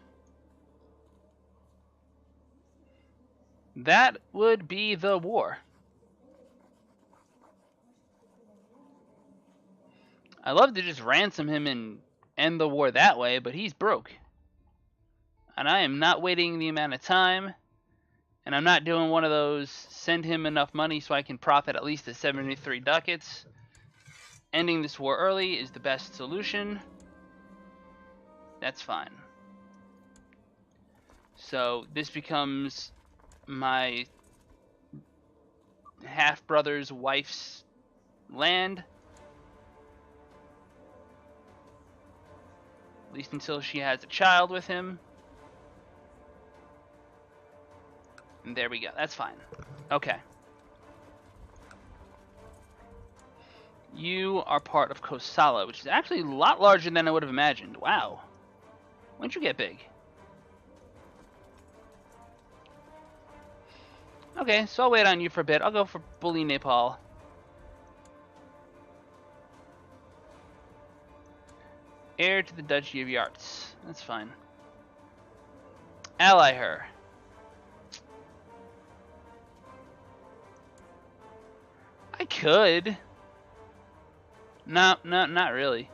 that would be the war. I'd love to just ransom him and end the war that way, but he's broke. And I am not waiting the amount of time, and I'm not doing one of those send him enough money so I can profit at least the 73 ducats. Ending this war early is the best solution. That's fine. So this becomes my half-brother's wife's land. At least until she has a child with him. And there we go. That's fine. Okay. You are part of Kosala, which is actually a lot larger than I would have imagined. Wow. When'd you get big? Okay, so I'll wait on you for a bit. I'll go for Bully Nepal. Heir to the Duchy of Yarts. That's fine. Ally her. I could. No, not really.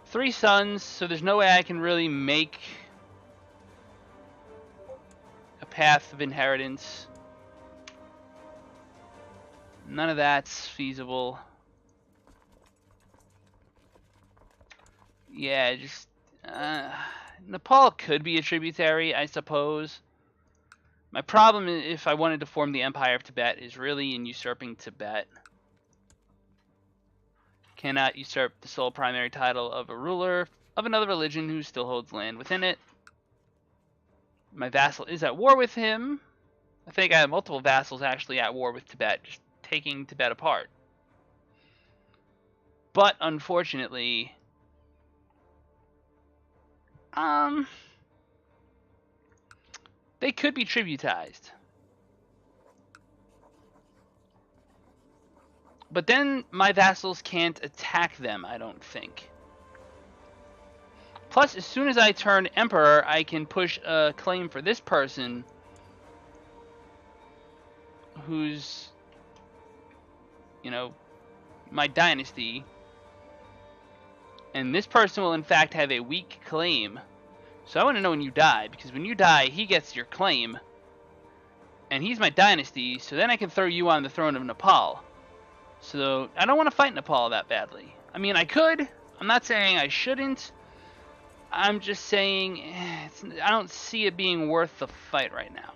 Three sons, so there's no way I can really make a path of inheritance. None of that's feasible. Yeah, just Nepal could be a tributary, I suppose. My problem, if I wanted to form the Empire of Tibet, is really in usurping Tibet. Cannot usurp the sole primary title of a ruler of another religion who still holds land within it. My vassal is at war with him. I think I have multiple vassals actually at war with Tibet, just taking Tibet apart. But unfortunately, they could be tributized. But then my vassals can't attack them, I don't think. Plus, as soon as I turn emperor, I can push a claim for this person who's, you know, my dynasty. And this person will in fact have a weak claim. So I want to know when you die, because when you die, he gets your claim. And he's my dynasty, so then I can throw you on the throne of Nepal. So I don't want to fight Nepal that badly. I mean, I could. I'm not saying I shouldn't. I'm just saying I don't see it being worth the fight right now.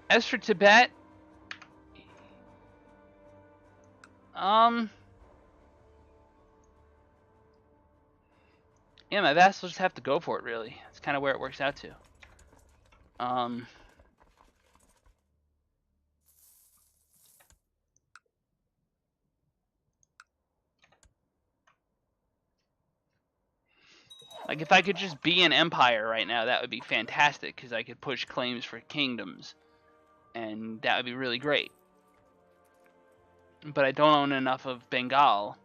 As for Tibet, yeah, my vassals just have to go for it, really. That's kind of where it works out to. Like, if I could just be an empire right now, that would be fantastic, because I could push claims for kingdoms, and that would be really great. But I don't own enough of Bengal.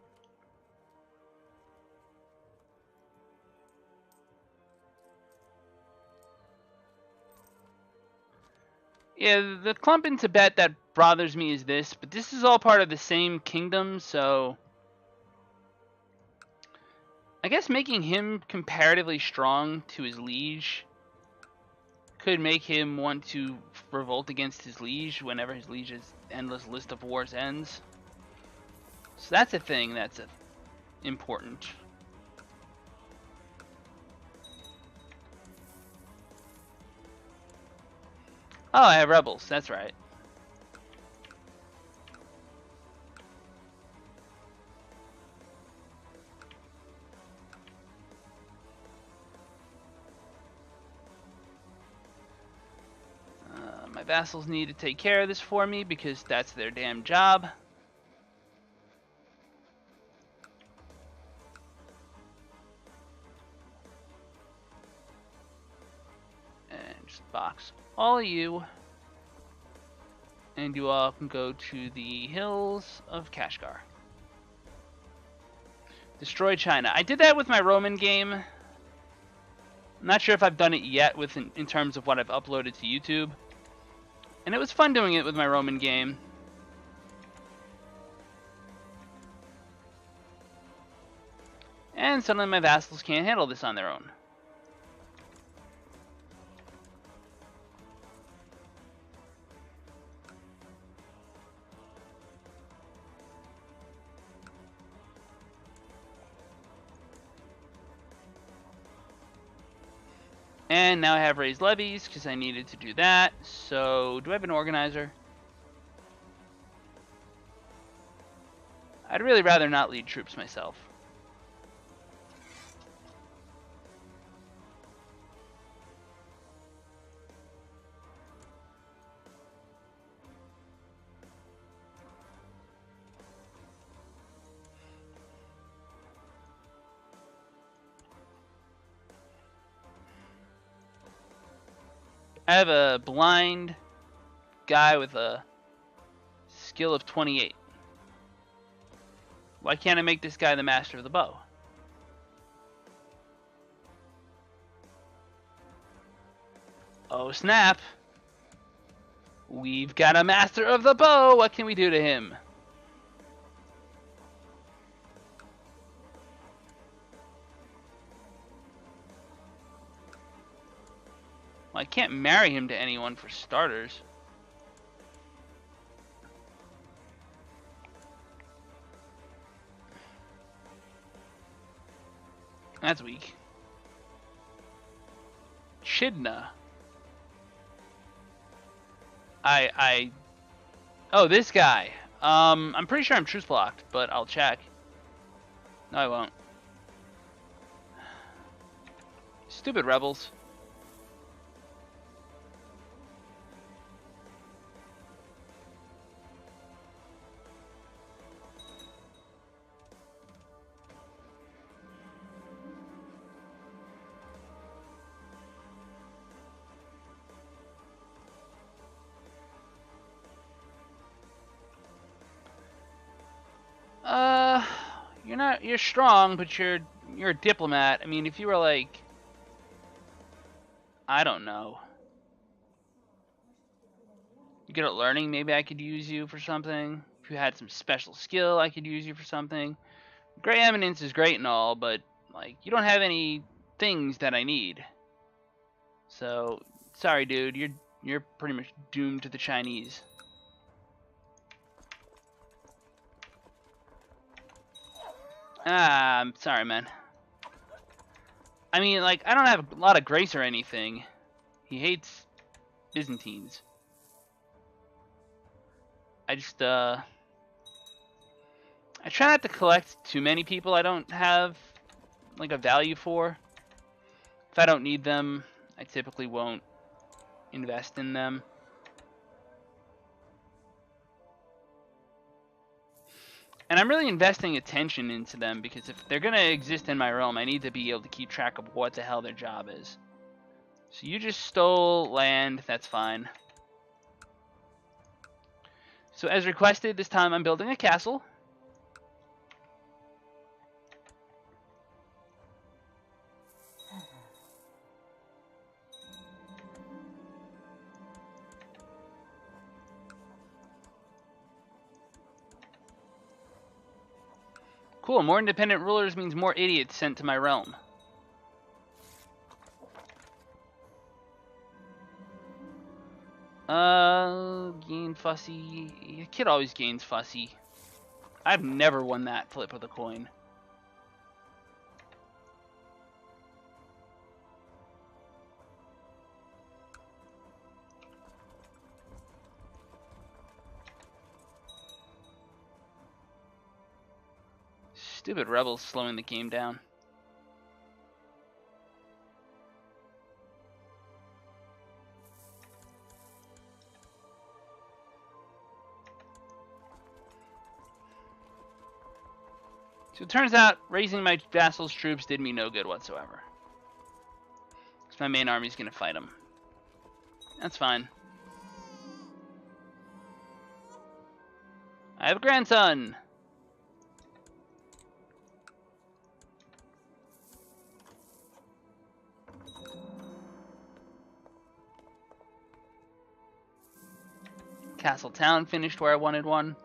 Yeah, the clump in Tibet that bothers me is this, but this is all part of the same kingdom, so I guess making him comparatively strong to his liege could make him want to revolt against his liege whenever his liege's endless list of wars ends. So that's a thing that's important. Oh, I have rebels, that's right. My vassals need to take care of this for me because that's their damn job. And just box all of you. And you all can go to the hills of Kashgar. Destroy China. I did that with my Roman game. I'm not sure if I've done it yet in terms of what I've uploaded to YouTube. And it was fun doing it with my Roman game. And suddenly my vassals can't handle this on their own. And now I have raised levies because I needed to do that. So, do I have an organizer? I'd really rather not lead troops myself. I have a blind guy with a skill of 28. Why can't I make this guy the master of the bow? Oh snap! We've got a master of the bow! What can we do to him? Well, I can't marry him to anyone for starters. That's weak. Chidna. Oh, this guy. I'm pretty sure I'm truce blocked, but I'll check. No, I won't. Stupid rebels. You're strong, but you're a diplomat. I mean, if you were like, I don't know, you're good at learning, maybe I could use you for something. If you had some special skill, I could use you for something. Great Eminence is great and all, but like, you don't have any things that I need. So, sorry dude, you're pretty much doomed to the Chinese. Ah, I'm sorry, man. I mean, like, I don't have a lot of grace or anything. He hates Byzantines. I just, I try not to collect too many people I don't have, like, a value for. If I don't need them, I typically won't invest in them. And I'm really investing attention into them because if they're going to exist in my realm, I need to be able to keep track of what the hell their job is. So you just stole land, that's fine. So as requested, this time I'm building a castle. Cool, more independent rulers means more idiots sent to my realm. Gain fussy. A kid always gains fussy. I've never won that flip of a coin. Stupid rebels slowing the game down. So it turns out raising my vassals' troops did me no good whatsoever. Because my main army's going to fight them. That's fine. I have a grandson! Castle town finished where I wanted one.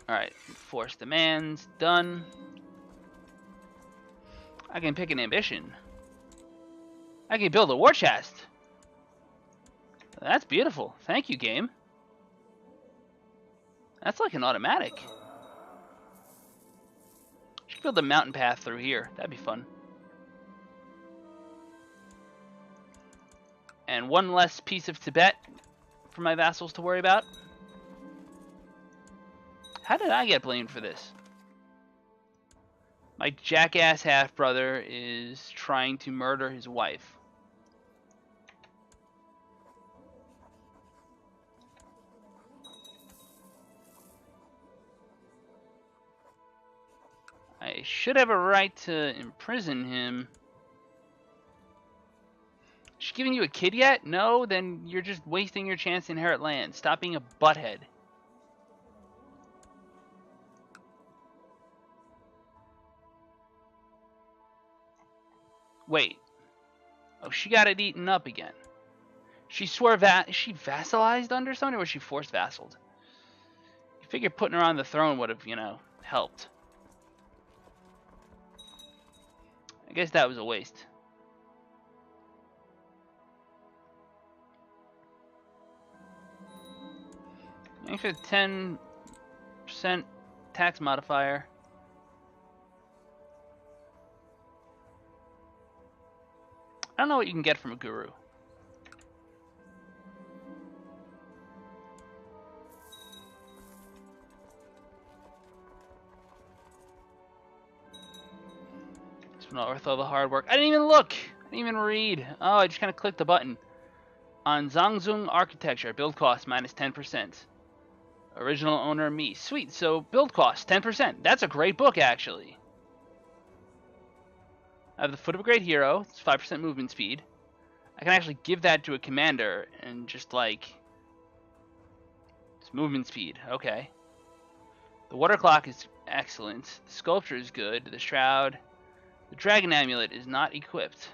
Alright, force demands, done. I can pick an ambition. I can build a war chest. That's beautiful. Thank you, game. That's like an automatic. Should build a mountain path through here. That'd be fun. And one less piece of Tibet for my vassals to worry about. How did I get blamed for this? My jackass half-brother is trying to murder his wife. I should have a right to imprison him. She giving you a kid yet? No? Then you're just wasting your chance to inherit land. Stop being a butthead. Wait. Oh, she got it eaten up again. She swore is she vassalized under somebody, or was she forced vassaled? You figure putting her on the throne would have, you know, helped. I guess that was a waste. Thanks for the 10% tax modifier. I don't know what you can get from a guru. It's not worth all the hard work. I didn't even look. I didn't even read. Oh, I just kind of clicked the button. On Zhangzhung Architecture, build cost minus 10%. Original owner me. Sweet. So build cost 10%. That's a great book, actually. I have the Foot of a Great Hero. It's 5% movement speed. I can actually give that to a commander and just like... It's movement speed. Okay. The water clock is excellent. The sculpture is good. The shroud. The dragon amulet is not equipped.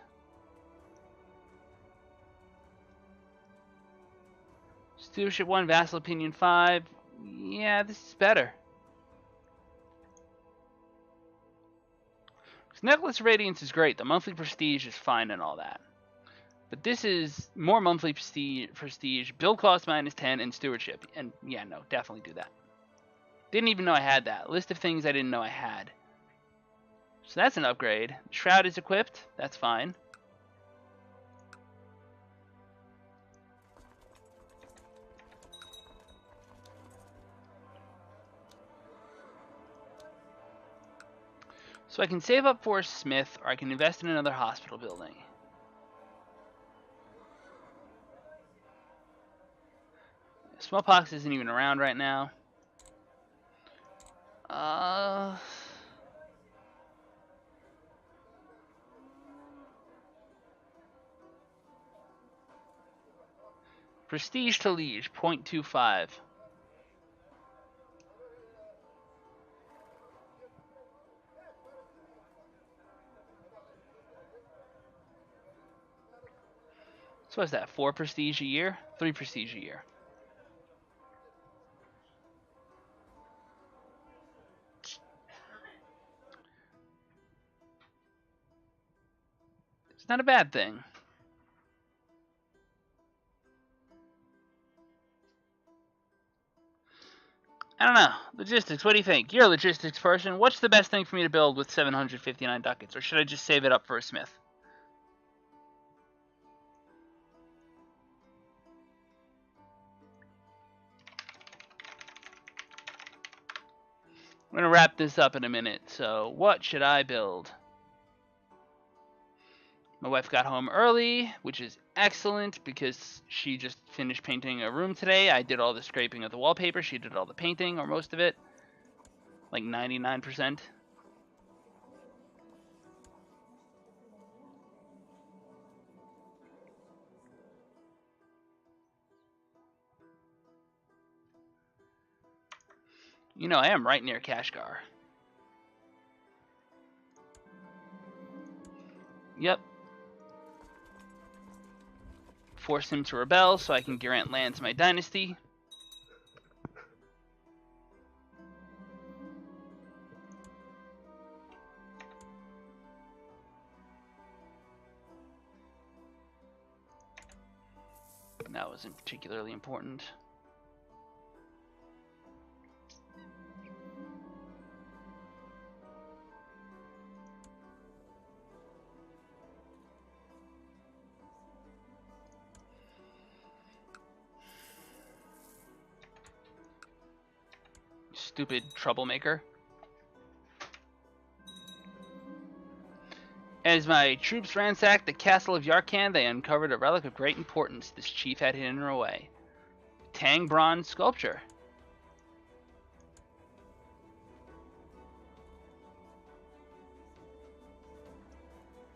Stewardship 1, vassal opinion 5. Yeah, this is better. Necklace Radiance is great. The monthly prestige is fine and all that. But this is more monthly prestige, build cost -10, and stewardship. And yeah, no, definitely do that. Didn't even know I had that. List of things I didn't know I had. So that's an upgrade. Shroud is equipped. That's fine. So I can save up for a smith, or I can invest in another hospital building. Smallpox isn't even around right now. Prestige to liege, 0.25. So what's that, 4 prestige a year? 3 prestige a year. It's not a bad thing. I don't know. Logistics, what do you think? You're a logistics person. What's the best thing for me to build with 759 ducats? Or should I just save it up for a smith? I'm going to wrap this up in a minute. So what should I build? My wife got home early, which is excellent because she just finished painting a room today. I did all the scraping of the wallpaper. She did all the painting, or most of it. Like 99%. You know, I am right near Kashgar. Yep. Force him to rebel so I can grant land to my dynasty. That wasn't particularly important. Stupid troublemaker. As my troops ransacked the castle of Yarkand, they uncovered a relic of great importance this chief had hidden away. Tang bronze sculpture.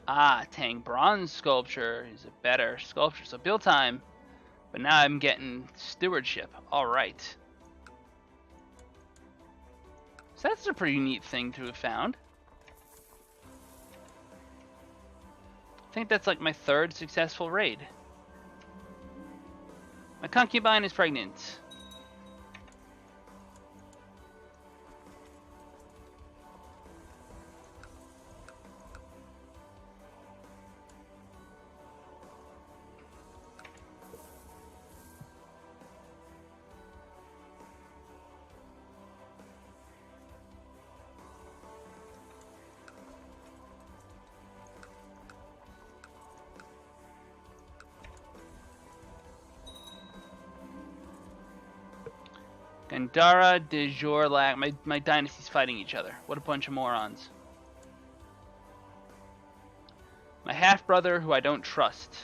Ah, Tang bronze sculpture is a better sculpture. So build time, but now I'm getting stewardship. Alright. So that's a pretty neat thing to have found. I think that's like my 3rd successful raid. My concubine is pregnant. Gandhara, de Jure, my dynasty's fighting each other. What a bunch of morons. My half-brother, who I don't trust,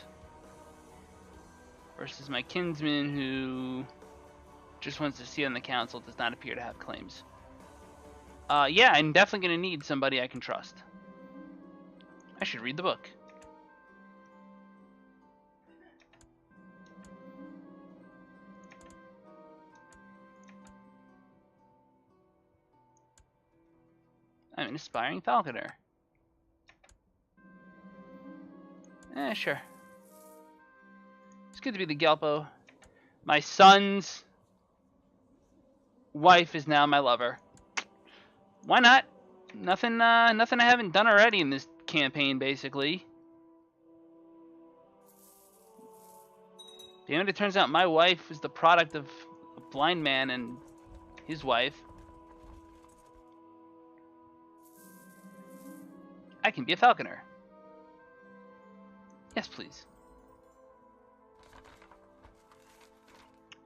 versus my kinsman, who just wants to sit on the council, does not appear to have claims. Yeah, I'm definitely going to need somebody I can trust. I should read the book. I'm an aspiring falconer. Sure. It's good to be the Gelpo. My son's wife is now my lover. Why not? Nothing I haven't done already in this campaign, basically. Damn it, it turns out my wife was the product of a blind man and his wife. I can be a falconer. Yes, please.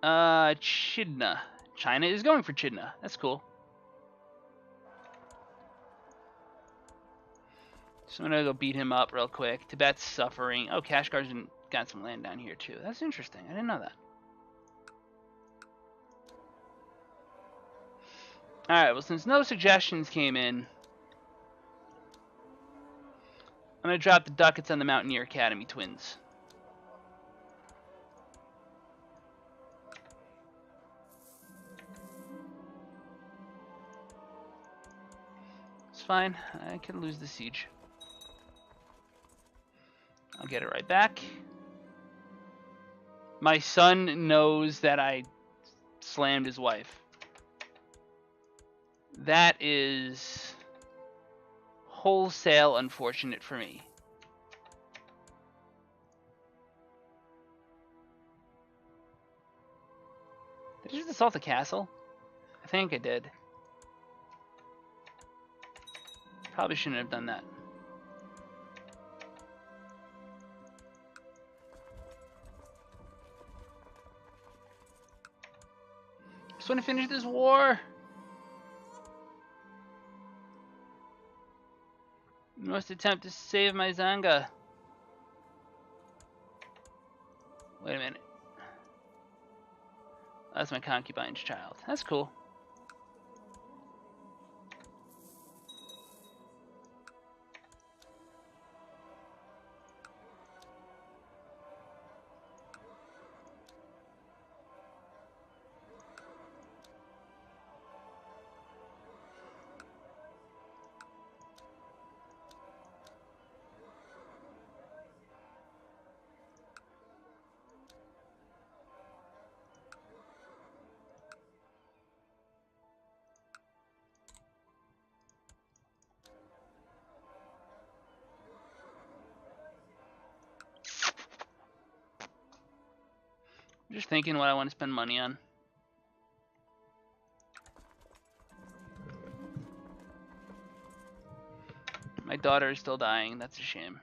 Chidna. China is going for Chidna. That's cool. So I'm gonna go beat him up real quick. Tibet's suffering. Oh, Kashgar's got some land down here too. That's interesting. I didn't know that. Alright, well, since no suggestions came in, I'm gonna drop the ducats on the Mountaineer Academy twins. It's fine. I can lose the siege. I'll get it right back. My son knows that I slammed his wife. That is wholesale unfortunate for me. Did I just assault the castle? I think I did. Probably shouldn't have done that. Just want to finish this war. I must attempt to save my Zanga. Wait a minute. That's my concubine's child. That's cool. I'm just thinking what I want to spend money on. My daughter is still dying. That's a shame.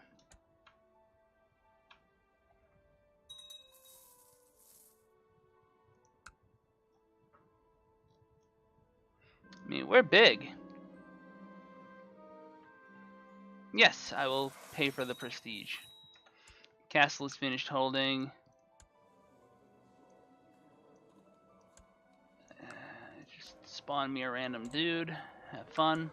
I mean, we're big. Yes, I will pay for the prestige. Castle is finished holding. Just spawn me a random dude. Have fun.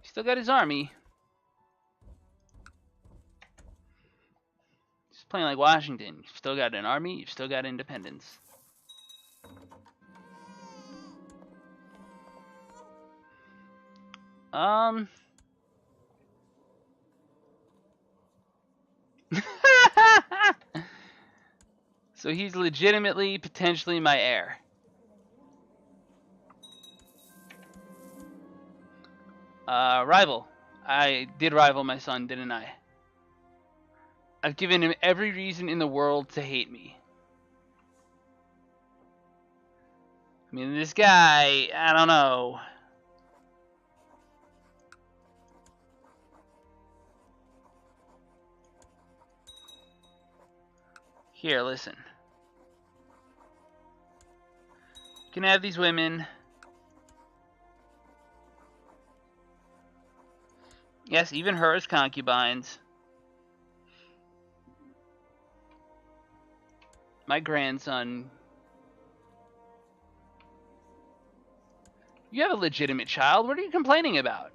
Still got his army. Just playing like Washington. You've still got an army. You've still got independence. So he's legitimately, potentially my heir. Rival. I did rival my son, didn't I? I've given him every reason in the world to hate me. I mean, this guy, I don't know. Here, listen. You can have these women. Yes, even her as concubines. My grandson. You have a legitimate child. What are you complaining about?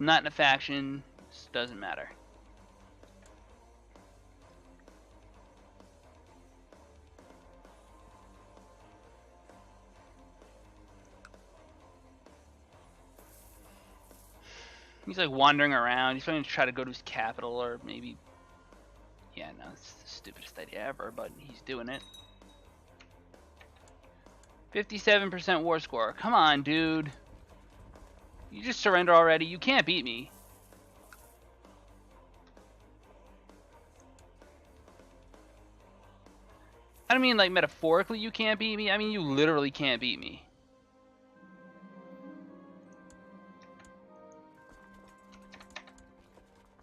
Not in a faction. Just doesn't matter. He's like wandering around. He's going to try to go to his capital, or maybe... Yeah, no, it's the stupidest idea ever, but he's doing it. 57% war score. Come on, dude. You just surrender already. You can't beat me. I don't mean like metaphorically you can't beat me. I mean you literally can't beat me.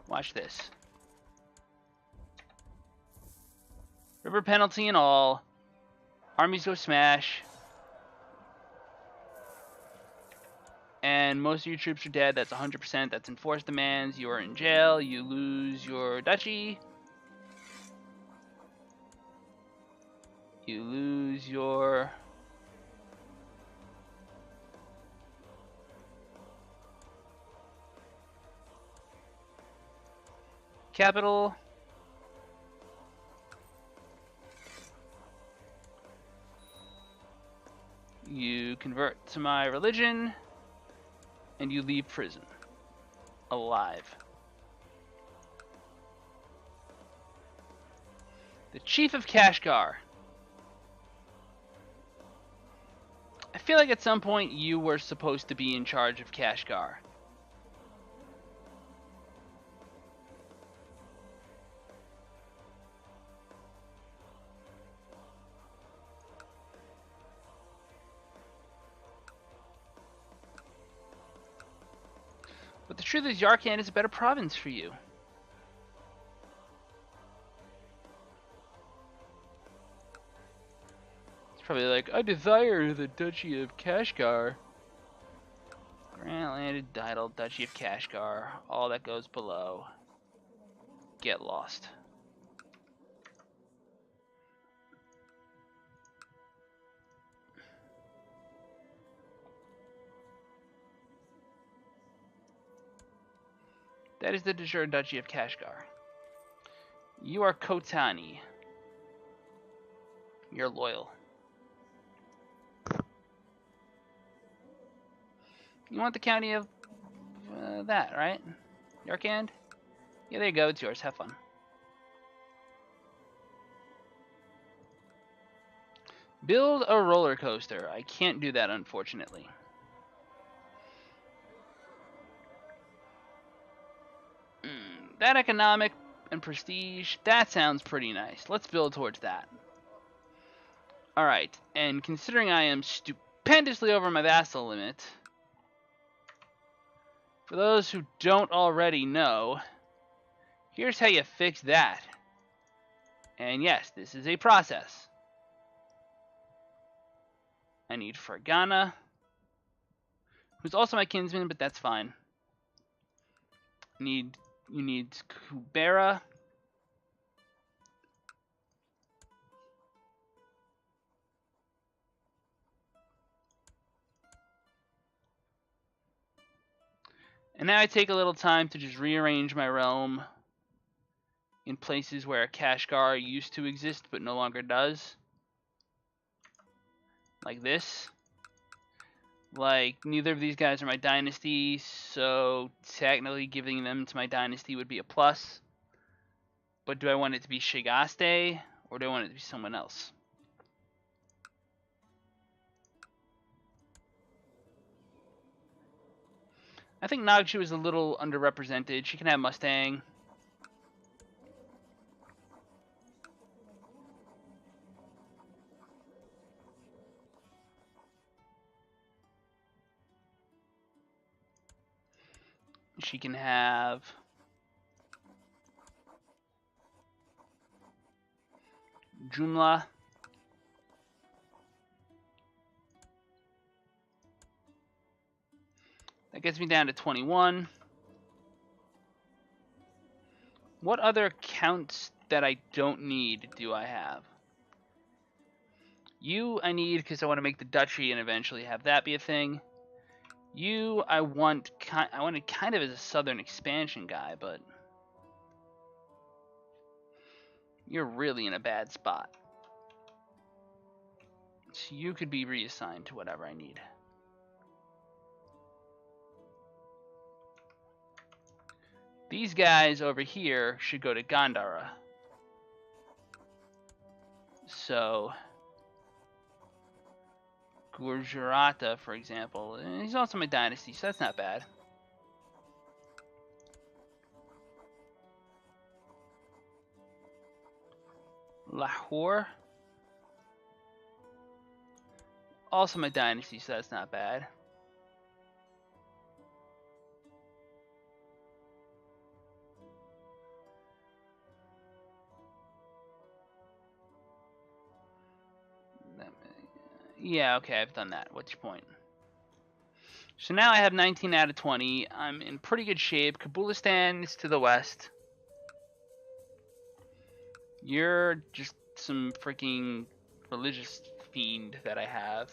Watch this. River penalty and all. Armies go smash. And most of your troops are dead. That's 100%. That's enforced demands. You are in jail. You lose your duchy. You lose your... capital. You convert to my religion. And you leave prison. Alive. The Chief of Kashgar. I feel like at some point you were supposed to be in charge of Kashgar. But the truth is, Yarkand is a better province for you. It's probably like, I desire the Duchy of Kashgar. Grant landed title, Duchy of Kashgar. All that goes below. Get lost. That is the de jure Duchy of Kashgar. You are Khotani. You're loyal. You want the county of that, right? Yarkand? Yeah, there you go. It's yours. Have fun. Build a roller coaster. I can't do that, unfortunately. That economic and prestige, that sounds pretty nice. Let's build towards that. Alright, and considering I am stupendously over my vassal limit, for those who don't already know, here's how you fix that. And yes, this is a process. I need Fergana, who's also my kinsman, but that's fine. You need Kubera. And now I take a little time to just rearrange my realm in places where Kashgar used to exist but no longer does. Like this. Like, neither of these guys are my dynasty, so technically giving them to my dynasty would be a plus. But do I want it to be Shigaste, or do I want it to be someone else? I think Nagchu is a little underrepresented. She can have Mustang. She can have Jumla. That gets me down to 21. What other counts that I don't need do I have? You I need because I want to make the duchy and eventually have that be a thing. You I wanted kind of as a southern expansion guy, but you're really in a bad spot. So you could be reassigned to whatever I need. These guys over here should go to Gandhara. So, Gujarata, for example, he's also my dynasty, so that's not bad. Lahore, also my dynasty, so that's not bad. Yeah, okay, I've done that. What's your point? So now I have 19 out of 20. I'm in pretty good shape. Kabulistan is to the west. You're just some freaking religious fiend that I have.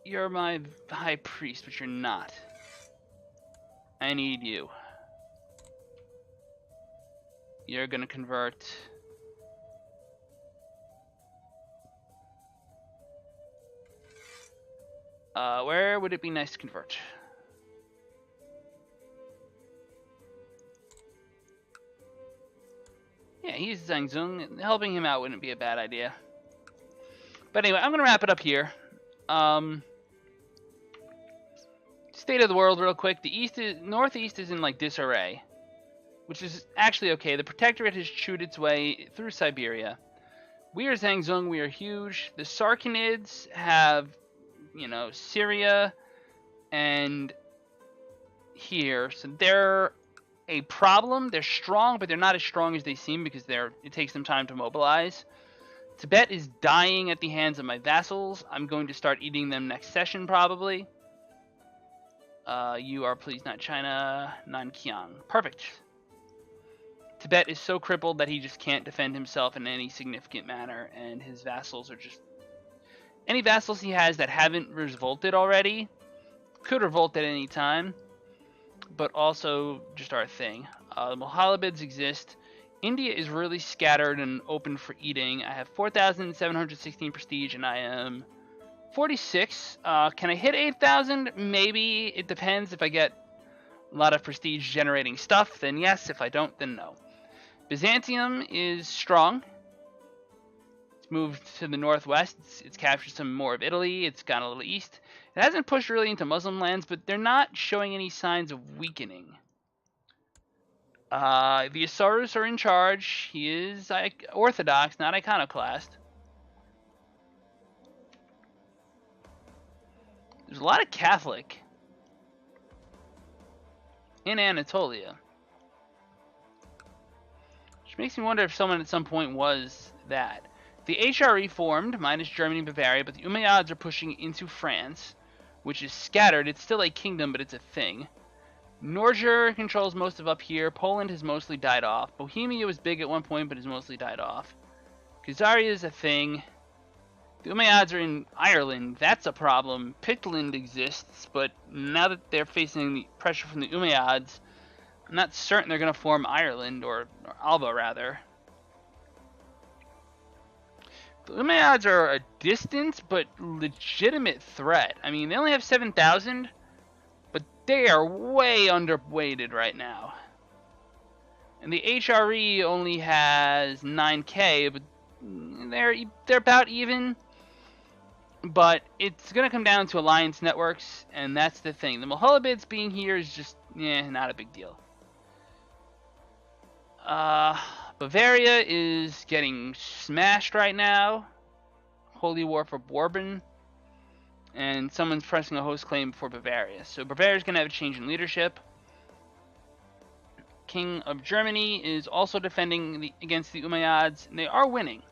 You're my high priest, but you're not. I need you. You're gonna convert. Where would it be nice to convert? Yeah, he's Zhangzong. Helping him out wouldn't be a bad idea. But anyway, I'm gonna wrap it up here. State of the world real quick. The northeast is in like disarray, which is actually okay. The protectorate has chewed its way through Siberia. We are Zhangzong. We are huge. The Sarkanids have, you know, Syria and here, so they're a problem. They're strong, but they're not as strong as they seem because it takes them time to mobilize. Tibet is dying at the hands of my vassals. I'm going to start eating them next session probably. You are please not China, Nankiang. Perfect. Tibet is so crippled that he just can't defend himself in any significant manner, and his vassals are just... Any vassals he has that haven't revolted already could revolt at any time, but also just are a thing. The Mohammedads exist. India is really scattered and open for eating. I have 4,716 prestige, and I am 46. Can I hit 8,000? Maybe. It depends. If I get a lot of prestige generating stuff, then yes. If I don't, then no. Byzantium is strong. It's moved to the northwest. It's captured some more of Italy. It's gone a little east. It hasn't pushed really into Muslim lands, but they're not showing any signs of weakening. The Asurus are in charge. He is Orthodox, not iconoclast. There's a lot of Catholic in Anatolia, which makes me wonder if someone at some point was that. The HRE formed, minus Germany and Bavaria, but the Umayyads are pushing into France, which is scattered. It's still a kingdom, but it's a thing. Norger controls most of up here. Poland has mostly died off. Bohemia was big at one point, but has mostly died off. Khazaria is a thing. The Umayyads are in Ireland. That's a problem. Pitland exists, but now that they're facing the pressure from the Umayyads, I'm not certain they're going to form Ireland, or Alba, rather. The Umayyads are a distant but legitimate threat. I mean, they only have 7,000, but they are way underweighted right now. And the HRE only has 9k, but they're about even. But it's going to come down to alliance networks, and that's the thing. The Mohammedads being here is just, not a big deal. Bavaria is getting smashed right now. Holy War for Bourbon. And someone's pressing a host claim for Bavaria. So Bavaria's going to have a change in leadership. King of Germany is also defending against the Umayyads, and they are winning.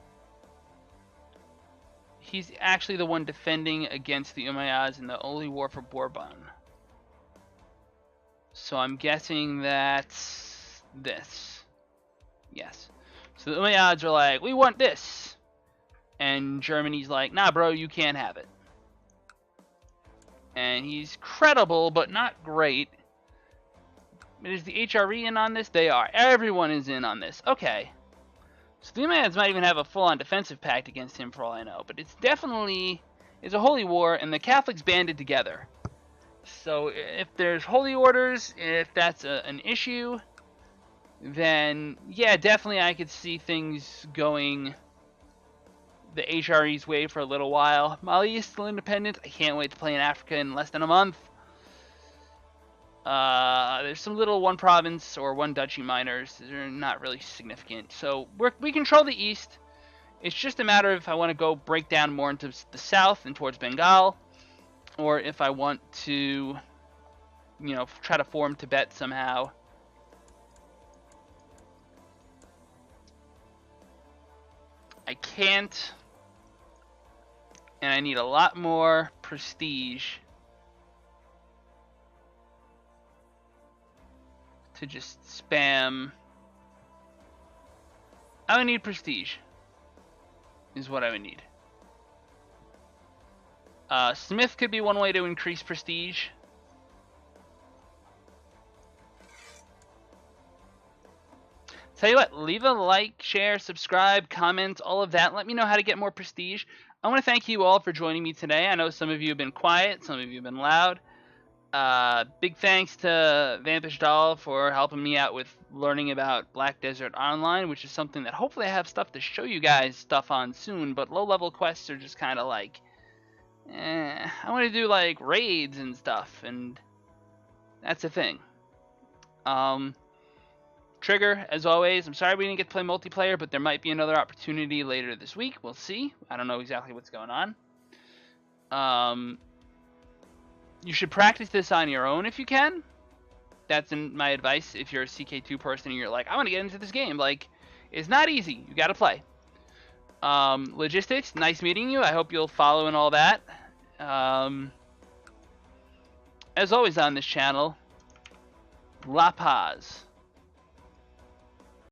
He's actually the one defending against the Umayyads in the Holy War for Bourbon. So I'm guessing that's this. Yes. So the Umayyads are like, we want this. And Germany's like, nah, bro, you can't have it. And he's credible, but not great. Is the HRE in on this? They are. Everyone is in on this. Okay. So the Umayyads might even have a full-on defensive pact against him for all I know. But it's definitely... It's a holy war, and the Catholics banded together. So if there's holy orders, if that's an issue, then yeah, definitely I could see things going the HRE's way for a little while. Mali is still independent. I can't wait to play in Africa in less than a month. There's some little one province or one duchy minors. They're not really significant. So we control the east. It's just a matter of if I want to go break down more into the south and towards Bengal, or if I want to, you know, try to form Tibet somehow. I can't, and I need a lot more prestige to just spam. I would need prestige, is what I would need. Smith could be one way to increase prestige. Tell you what, leave a like, share, subscribe, comment, all of that. Let me know how to get more prestige. I want to thank you all for joining me today. I know some of you have been quiet, some of you have been loud. Big thanks to Vanquish Doll for helping me out with learning about Black Desert Online, which is something that hopefully I have stuff to show you guys stuff on soon, but low-level quests are just kind of like, I want to do like raids and stuff, and that's a thing. Trigger, as always, I'm sorry we didn't get to play multiplayer, but there might be another opportunity later this week. We'll see. I don't know exactly what's going on. You should practice this on your own if you can. That's my advice if you're a CK2 person and you're like, I want to get into this game. Like, it's not easy. You got to play. Logistics, nice meeting you. I hope you'll follow and all that. As always on this channel, La Paz.